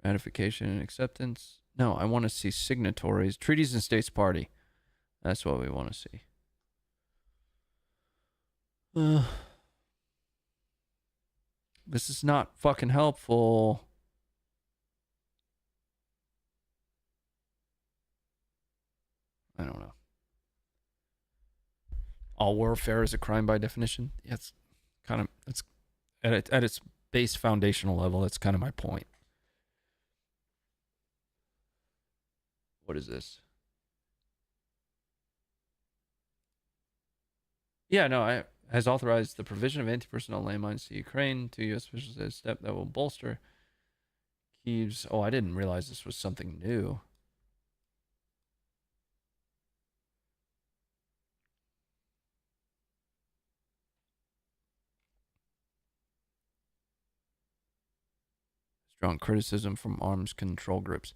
Ratification and acceptance. No, I want to see signatories. Treaties and States Party. That's what we want to see. This is not fucking helpful. I don't know. All warfare is a crime by definition. Yeah, it's at its base foundational level. That's kind of my point. What is this? Yeah, no, I has authorized the provision of anti-personnel landmines to Ukraine. To U.S. officials as a step that will bolster Kiev's. Oh, I didn't realize this was something new. Strong criticism from arms control groups.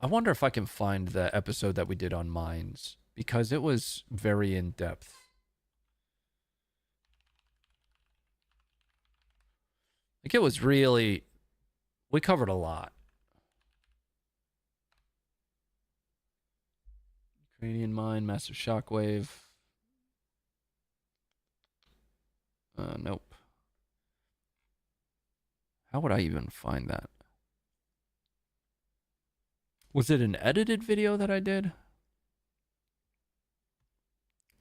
I wonder if I can find the episode that we did on mines, because it was very in-depth. Like, it was really... We covered a lot. Ukrainian mine, massive shockwave. Nope. How would I even find that? Was it an edited video that I did?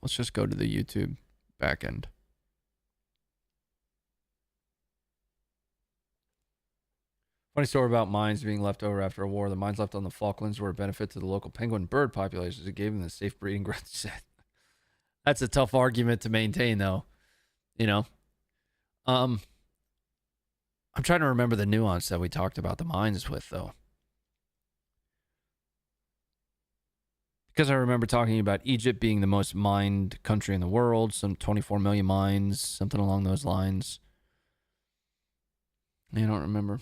Let's just go to the YouTube backend. Funny story about mines being left over after a war. The mines left on the Falklands were a benefit to the local penguin bird populations. It gave them the safe breeding grounds. That's a tough argument to maintain, though. You know? I'm trying to remember the nuance that we talked about the mines with, though. Because I remember talking about Egypt being the most mined country in the world, some 24 million mines, something along those lines. I don't remember.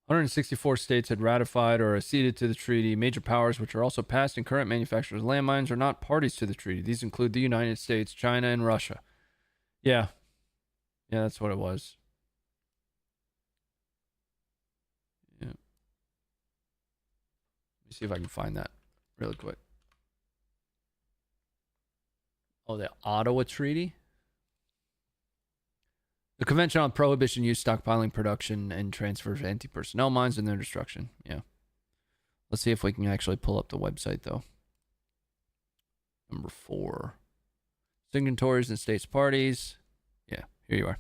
"164 states had ratified or acceded to the treaty. Major powers, which are also past and current manufacturers of landmines, are not parties to the treaty. These include the United States, China, and Russia." Yeah. Yeah, that's what it was. Yeah. Let me see if I can find that really quick. Oh, the Ottawa Treaty? The Convention on Prohibition, Use, Stockpiling, Production, and Transfer of Anti-Personnel Mines and Their Destruction. Yeah. Let's see if we can actually pull up the website, though. Number 4. Signatories and states parties. Yeah, here you are.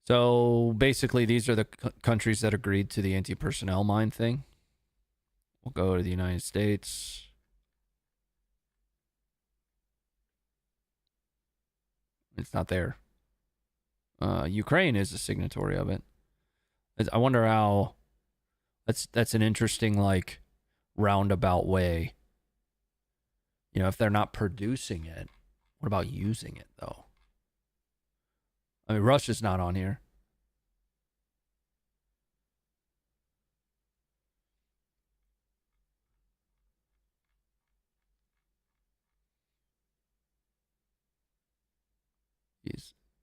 So, basically, these are the countries that agreed to the anti-personnel mine thing. We'll go to the United States. It's not there. Ukraine is a signatory of it. I wonder how. That's an interesting, like, roundabout way. You know, if they're not producing it, what about using it, though? I mean, Russia's not on here.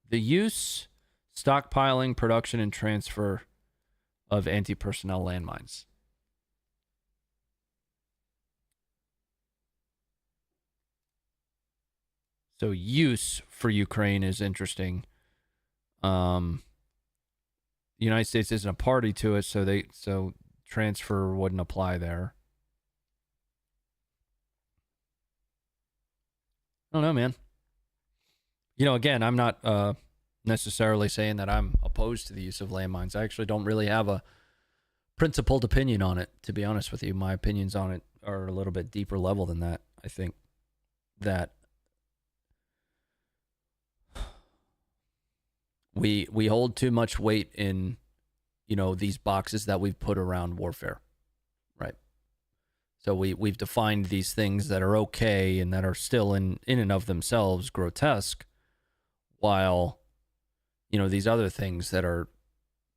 The use, stockpiling, production, and transfer of anti-personnel landmines. So use for Ukraine is interesting. The United States isn't a party to it, so transfer wouldn't apply there. I don't know, man. You know, again, I'm not necessarily saying that I'm opposed to the use of landmines. I actually don't really have a principled opinion on it, to be honest with you. My opinions on it are a little bit deeper level than that. I think that we hold too much weight in, you know, these boxes that we've put around warfare, right? So we've defined these things that are okay and that are still in and of themselves grotesque, while, you know, these other things that are,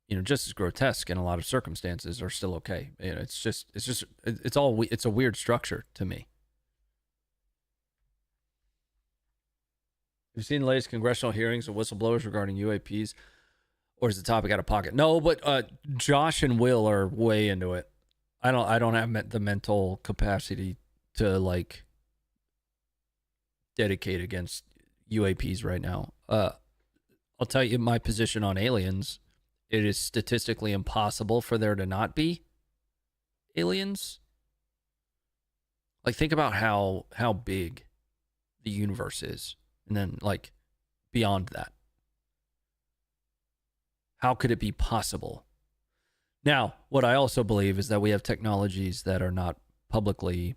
you know, just as grotesque in a lot of circumstances are still okay. You know, it's a weird structure to me. Have you seen the latest congressional hearings of whistleblowers regarding UAPs, or is the topic out of pocket? No, but Josh and Will are way into it. I don't have the mental capacity to, like, dedicate against UAPs right now. I'll tell you my position on aliens. It is statistically impossible for there to not be aliens. Like, think about how big the universe is, and then, like, beyond that. How could it be possible? Now, what I also believe is that we have technologies that are not publicly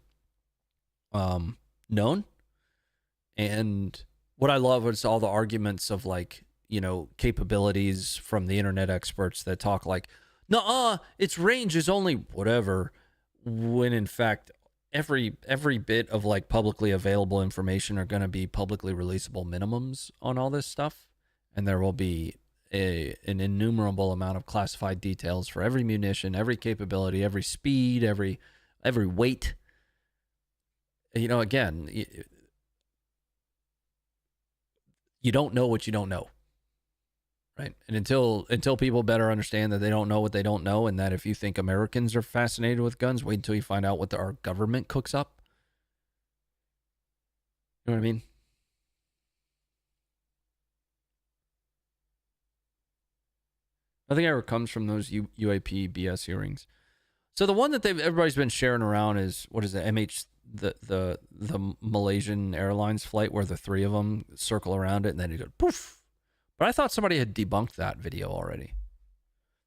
known. And what I love is all the arguments of, like, you know, capabilities from the internet experts that talk like, nuh-uh, its range is only whatever, when in fact every bit of, like, publicly available information are going to be publicly releasable minimums on all this stuff, and there will be an innumerable amount of classified details for every munition, every capability, every speed, every weight. You know, again, you don't know what you don't know, right? And until people better understand that they don't know what they don't know, and that if you think Americans are fascinated with guns, wait until you find out what our government cooks up. You know what I mean? Nothing ever comes from those UAP BS hearings. So the one that everybody's been sharing around is, what is it, the Malaysian Airlines flight where the three of them circle around it and then it goes poof. But I thought somebody had debunked that video already.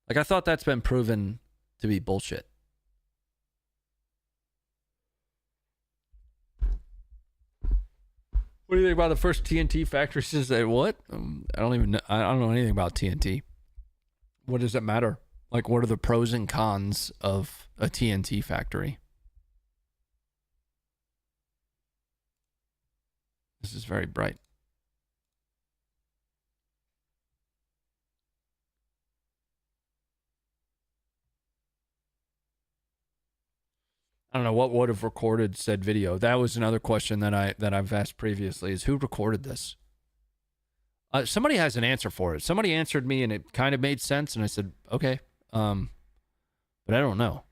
Like, I thought that's been proven to be bullshit. What do you think about the first TNT factory? Says that what? I don't even know. I don't know anything about TNT. What does it matter? Like, what are the pros and cons of a TNT factory? This is very bright. I don't know what would have recorded said video. That was another question that I've asked previously: is who recorded this? Somebody has an answer for it. Somebody answered me, and it kind of made sense. And I said, okay, but I don't know.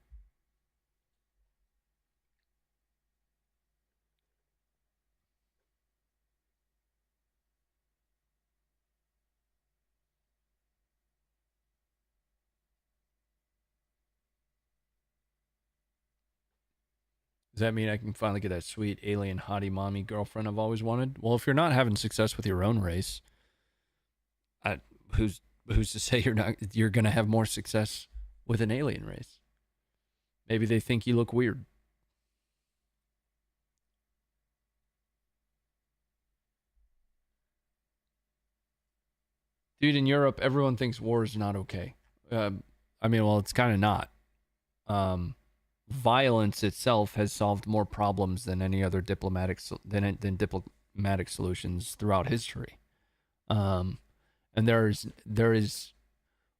Does that mean I can finally get that sweet alien hottie mommy girlfriend I've always wanted? Well, if you're not having success with your own race, who's to say you're gonna have more success with an alien race? Maybe they think you look weird. Dude, in Europe, everyone thinks war is not okay. I mean, well, it's kind of not. Violence itself has solved more problems than any other diplomatic solutions throughout history. And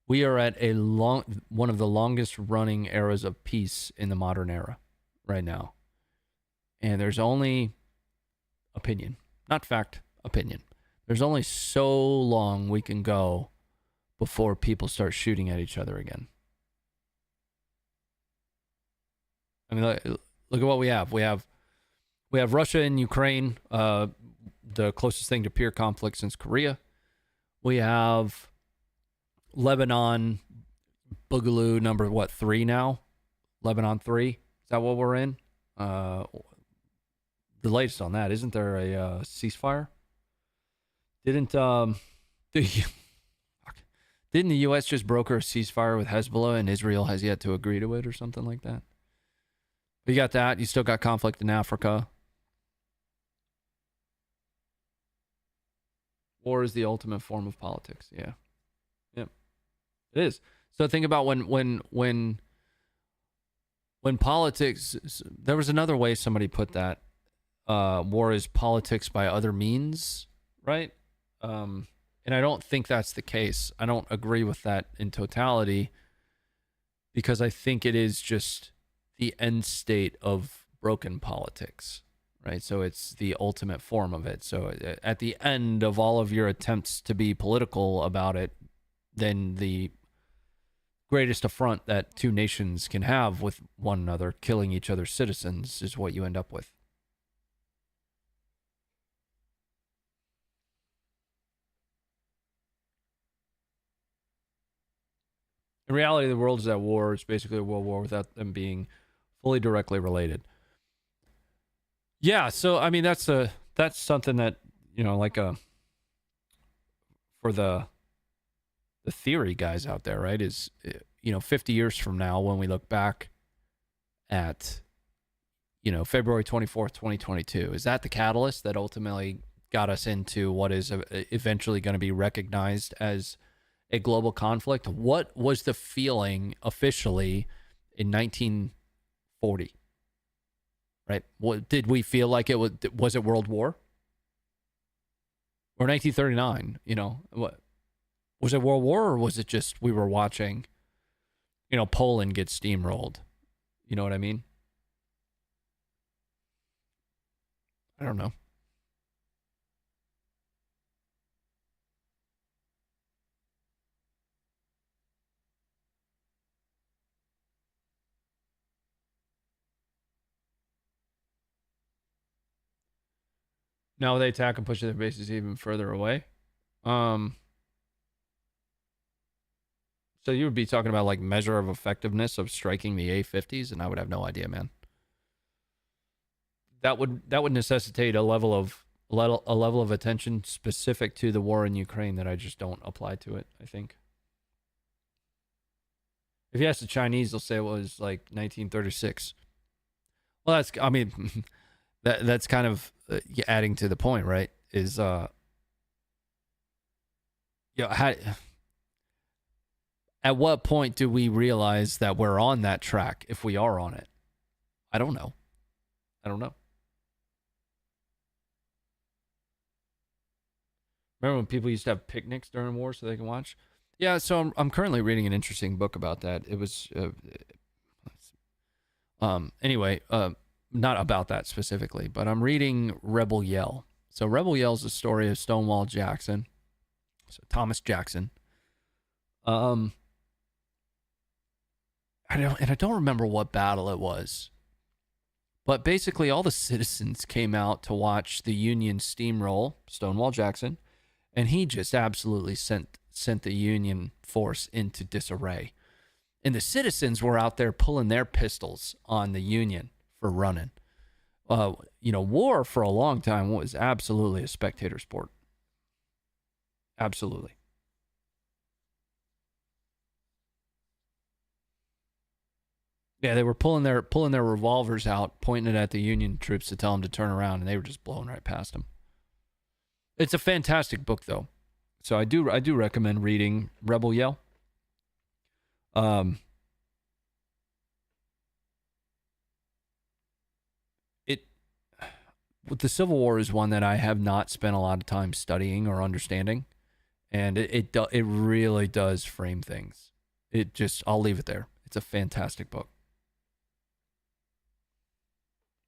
we are at one of the longest running eras of peace in the modern era right now. And there's only opinion, not fact, opinion. There's only so long we can go before people start shooting at each other again. I mean, look at what we have. We have Russia and Ukraine, the closest thing to peer conflict since Korea. We have Lebanon, Boogaloo number, 3 now? Lebanon 3? Is that what we're in? The latest on that. Isn't there a ceasefire? Didn't the U.S. just broker a ceasefire with Hezbollah and Israel has yet to agree to it or something like that? You got that. You still got conflict in Africa. War is the ultimate form of politics. Yeah. Yep. It is. So think about when politics, there was another way somebody put that. War is politics by other means, right? And I don't think that's the case. I don't agree with that in totality because I think it is just the end state of broken politics, right? So it's the ultimate form of it. So at the end of all of your attempts to be political about it, then the greatest affront that two nations can have with one another, killing each other's citizens, is what you end up with. In reality, the world is at war. It's basically a world war without them being fully directly related. Yeah, so I mean that's something that, you know, like for the theory guys out there, right, is, you know, 50 years from now when we look back at, you know, February 24th, 2022, is that the catalyst that ultimately got us into what is eventually going to be recognized as a global conflict? What was the feeling officially in 1940? Right? What did we feel like it was it World War? Or 1939, you know, what was it, World War, or was it just we were watching, you know, Poland get steamrolled? You know what I mean? I don't know. Now they attack and push their bases even further away. So you would be talking about like measure of effectiveness of striking the A-50s, and I would have no idea, man. That would necessitate a level of attention specific to the war in Ukraine that I just don't apply to it, I think. If you ask the Chinese, they'll say it was like 1936. Well, I mean, That's kind of adding to the point, right? Is how, at what point do we realize that we're on that track if we are on it? I don't know. Remember when people used to have picnics during war so they can watch? Yeah, so I'm currently reading an interesting book about that. It was anyway, not about that specifically, but I'm reading Rebel Yell. So Rebel Yell is the story of Stonewall Jackson. So Thomas Jackson. I don't remember what battle it was. But basically all the citizens came out to watch the Union steamroll Stonewall Jackson, and he just absolutely sent the Union force into disarray. And the citizens were out there pulling their pistols on the Union for running. War for a long time was absolutely a spectator sport. Absolutely. Yeah, they were pulling their revolvers out, pointing it at the Union troops to tell them to turn around, and they were just blowing right past them. It's a fantastic book, though. So I do recommend reading Rebel Yell. The Civil War is one that I have not spent a lot of time studying or understanding, and it really does frame things. I'll leave it there. It's a fantastic book.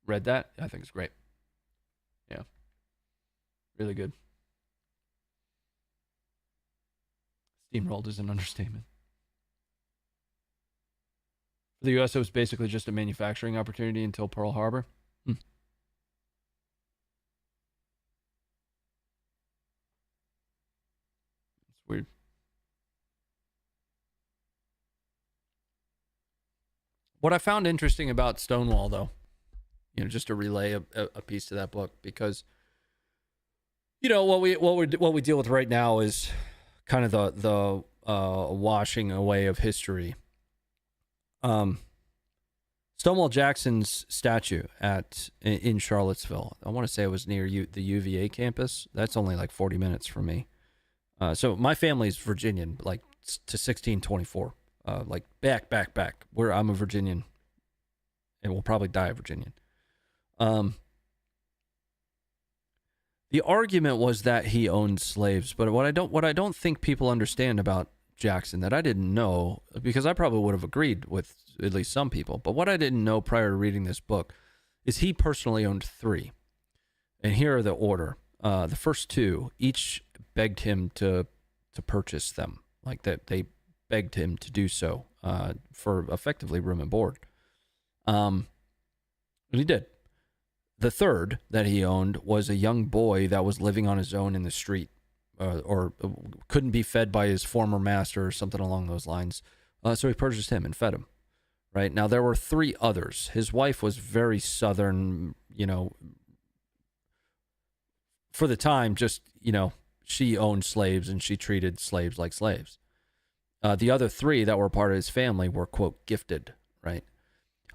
Read that? I think it's great. Yeah. Really good. Steamrolled is an understatement. For the U.S., it was basically just a manufacturing opportunity until Pearl Harbor. It's weird. What I found interesting about Stonewall, though, just to relay a piece to that book, because what we deal with right now is kind of the washing away of history. Stonewall Jackson's statue in Charlottesville, I want to say it was near the UVA campus. That's only like 40 minutes from me. So my family's Virginian, like to 1624, like back. I'm a Virginian, and will probably die a Virginian. The argument was that he owned slaves, but what I don't think people understand about Jackson that I didn't know, because I probably would have agreed with at least some people, but what I didn't know prior to reading this book is he personally owned 3. And here are the order. The first 2 each begged him to purchase them, like that they begged him to do so for effectively room and board. And he did. The third that he owned was a young boy that was living on his own in the street, or couldn't be fed by his former master or something along those lines. So he purchased him and fed him. Right? Now, there were 3 others. His wife was very Southern, for the time, just, she owned slaves and she treated slaves like slaves. The other 3 that were part of his family were, quote, gifted, right?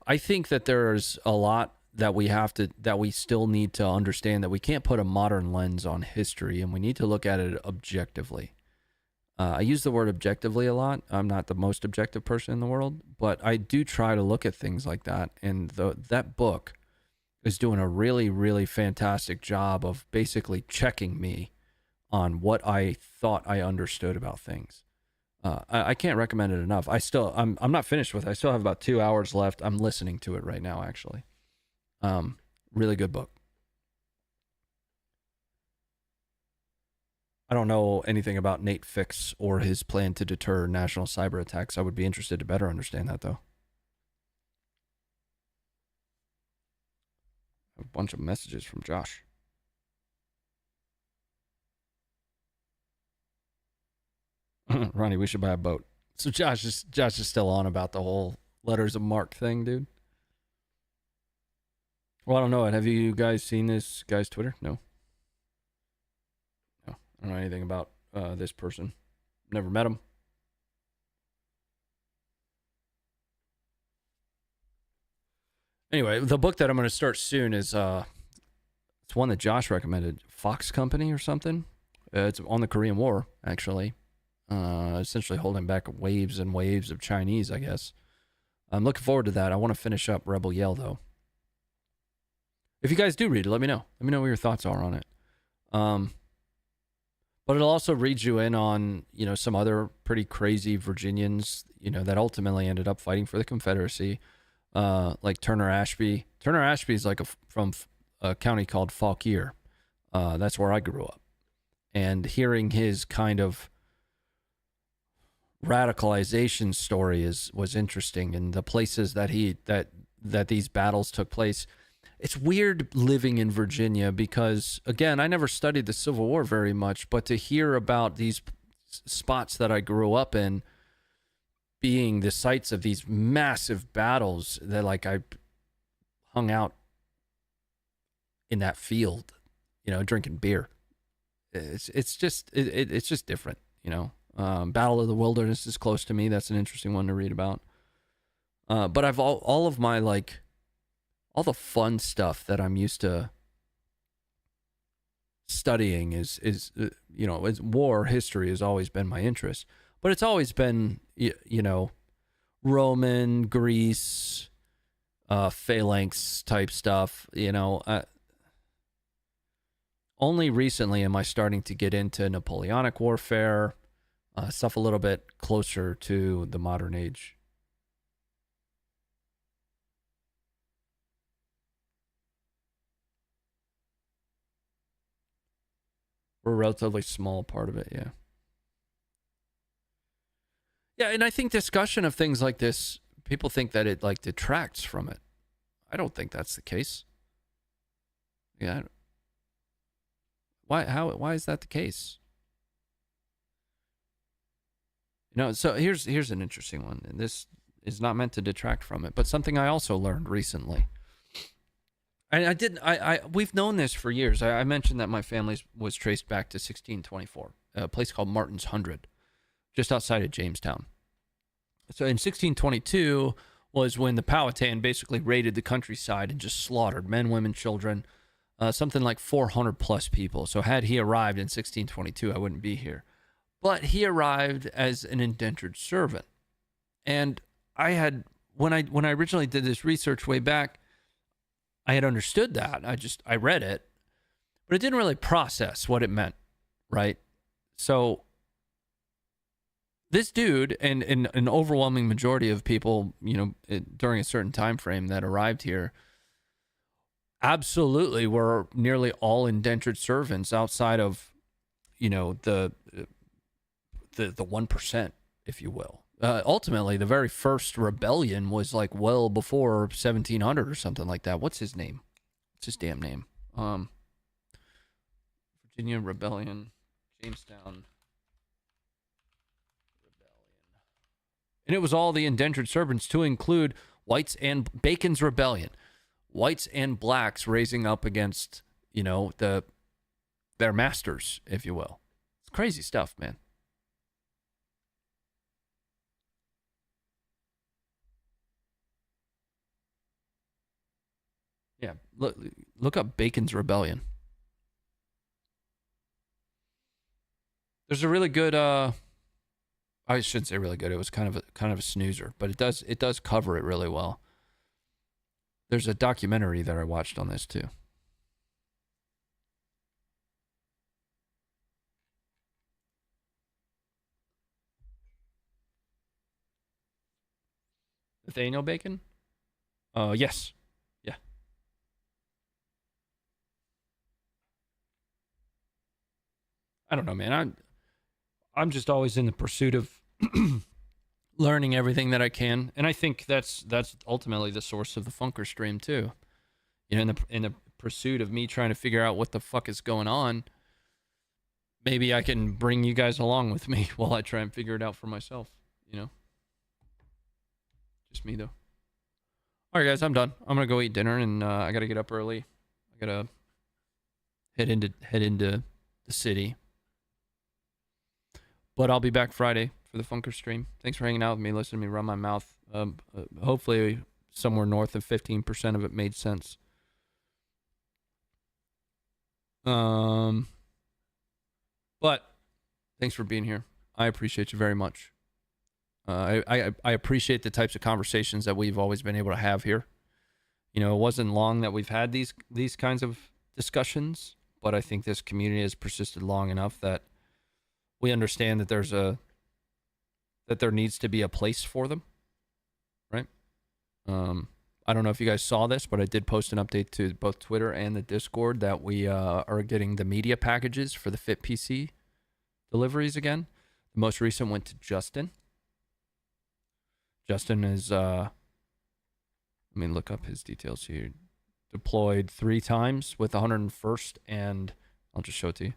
I think that there's a lot that we still need to understand, that we can't put a modern lens on history, and we need to look at it objectively. I use the word objectively a lot. I'm not the most objective person in the world, but I do try to look at things like that. And that book is doing a really, really fantastic job of basically checking me on what I thought I understood about things. I can't recommend it enough. I'm not finished with it. I still have about 2 hours left. I'm listening to it right now, actually. Really good book. I don't know anything about Nate Fix or his plan to deter national cyber attacks. I would be interested to better understand that, though. A bunch of messages from Josh. Ronnie, we should buy a boat. So Josh is still on about the whole letters of marque thing, dude. Well, I don't know. Have you guys seen this guy's Twitter? No. I don't know anything about this person. Never met him. Anyway, the book that I'm going to start soon is It's one that Josh recommended, Fox Company or something. It's on the Korean War, actually. Essentially holding back waves and waves of Chinese, I guess. I'm looking forward to that. I want to finish up Rebel Yell, though. If you guys do read it, let me know. Let me know what your thoughts are on it. But it'll also read you in on, you know, some other pretty crazy Virginians, you know, that ultimately ended up fighting for the Confederacy, like Turner Ashby. Turner Ashby is like from a county called Fauquier. That's where I grew up. And hearing his kind of radicalization story was interesting, and the places that that these battles took place. It's weird living in Virginia because, again, I never studied the Civil War very much, but to hear about these spots that I grew up in being the sites of these massive battles, that like I hung out in that field, you know, drinking beer. It's just different, you know. Battle of the Wilderness is close to me. That's an interesting one to read about. But I've all of my like. All the fun stuff that I'm used to studying is you know, war history has always been my interest, but it's always been, you know, Roman, Greece, phalanx type stuff, you know. Only recently am I starting to get into Napoleonic warfare, stuff a little bit closer to the modern age. We're a relatively small part of it, yeah. Yeah, and I think discussion of things like this, people think that it like detracts from it. I don't think that's the case. Yeah. Why is that the case? You know, so here's an interesting one, and this is not meant to detract from it, but something I also learned recently. And we've known this for years. I mentioned that my family was traced back to 1624, a place called Martin's Hundred, just outside of Jamestown. So in 1622 was when the Powhatan basically raided the countryside and just slaughtered men, women, children, something like 400 plus people. So had he arrived in 1622, I wouldn't be here. But he arrived as an indentured servant. And I had, when I originally did this research way back, I had understood that. I read it, but it didn't really process what it meant, right? So this dude and an overwhelming majority of people, you know, during a certain time frame that arrived here, absolutely were nearly all indentured servants outside of, you know, the 1%, if you will. Ultimately, the very first rebellion was like well before 1700 or something like that. What's his name? What's his damn name? Virginia Rebellion, Jamestown Rebellion. And it was all the indentured servants, to include whites and Bacon's Rebellion. Whites and blacks raising up against, you know, their masters, if you will. It's crazy stuff, man. Yeah, look up Bacon's Rebellion. There's a really good I shouldn't say really good. It was kind of a snoozer, but it does cover it really well. There's a documentary that I watched on this too. Nathaniel Bacon? Yes. Yeah. I don't know, man. I'm just always in the pursuit of learning everything that I can, and I think that's ultimately the source of the Funker stream too. You know, in the pursuit of me trying to figure out what the fuck is going on, maybe I can bring you guys along with me while I try and figure it out for myself. You know, just me though. All right, guys, I'm done. I'm gonna go eat dinner, and I gotta get up early. I gotta head into the city. But I'll be back Friday for the Funker stream. Thanks for hanging out with me, listening to me run my mouth. Hopefully somewhere north of 15% of it made sense. But thanks for being here. I appreciate you very much. I appreciate the types of conversations that we've always been able to have here. You know, it wasn't long that we've had these kinds of discussions, but I think this community has persisted long enough that we understand that there needs to be a place for them, right? I don't know if you guys saw this, but I did post an update to both Twitter and the Discord that we are getting the media packages for the Fit PC deliveries again. The most recent went to Justin. Justin is, let me look up his details here. Deployed 3 times with the 101st, and I'll just show it to you.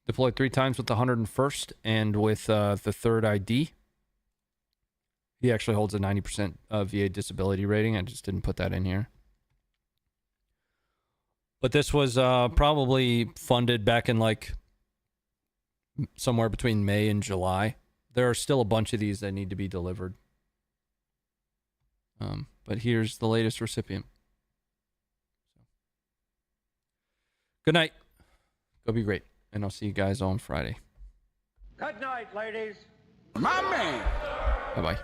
Deployed 3 times with the 101st and with the 3rd ID. He actually holds a 90% VA disability rating. I just didn't put that in here. But this was probably funded back in like somewhere between May and July. There are still a bunch of these that need to be delivered. But here's the latest recipient. Good night. Go be great. And I'll see you guys on Friday. Good night, ladies. My man. Bye-bye.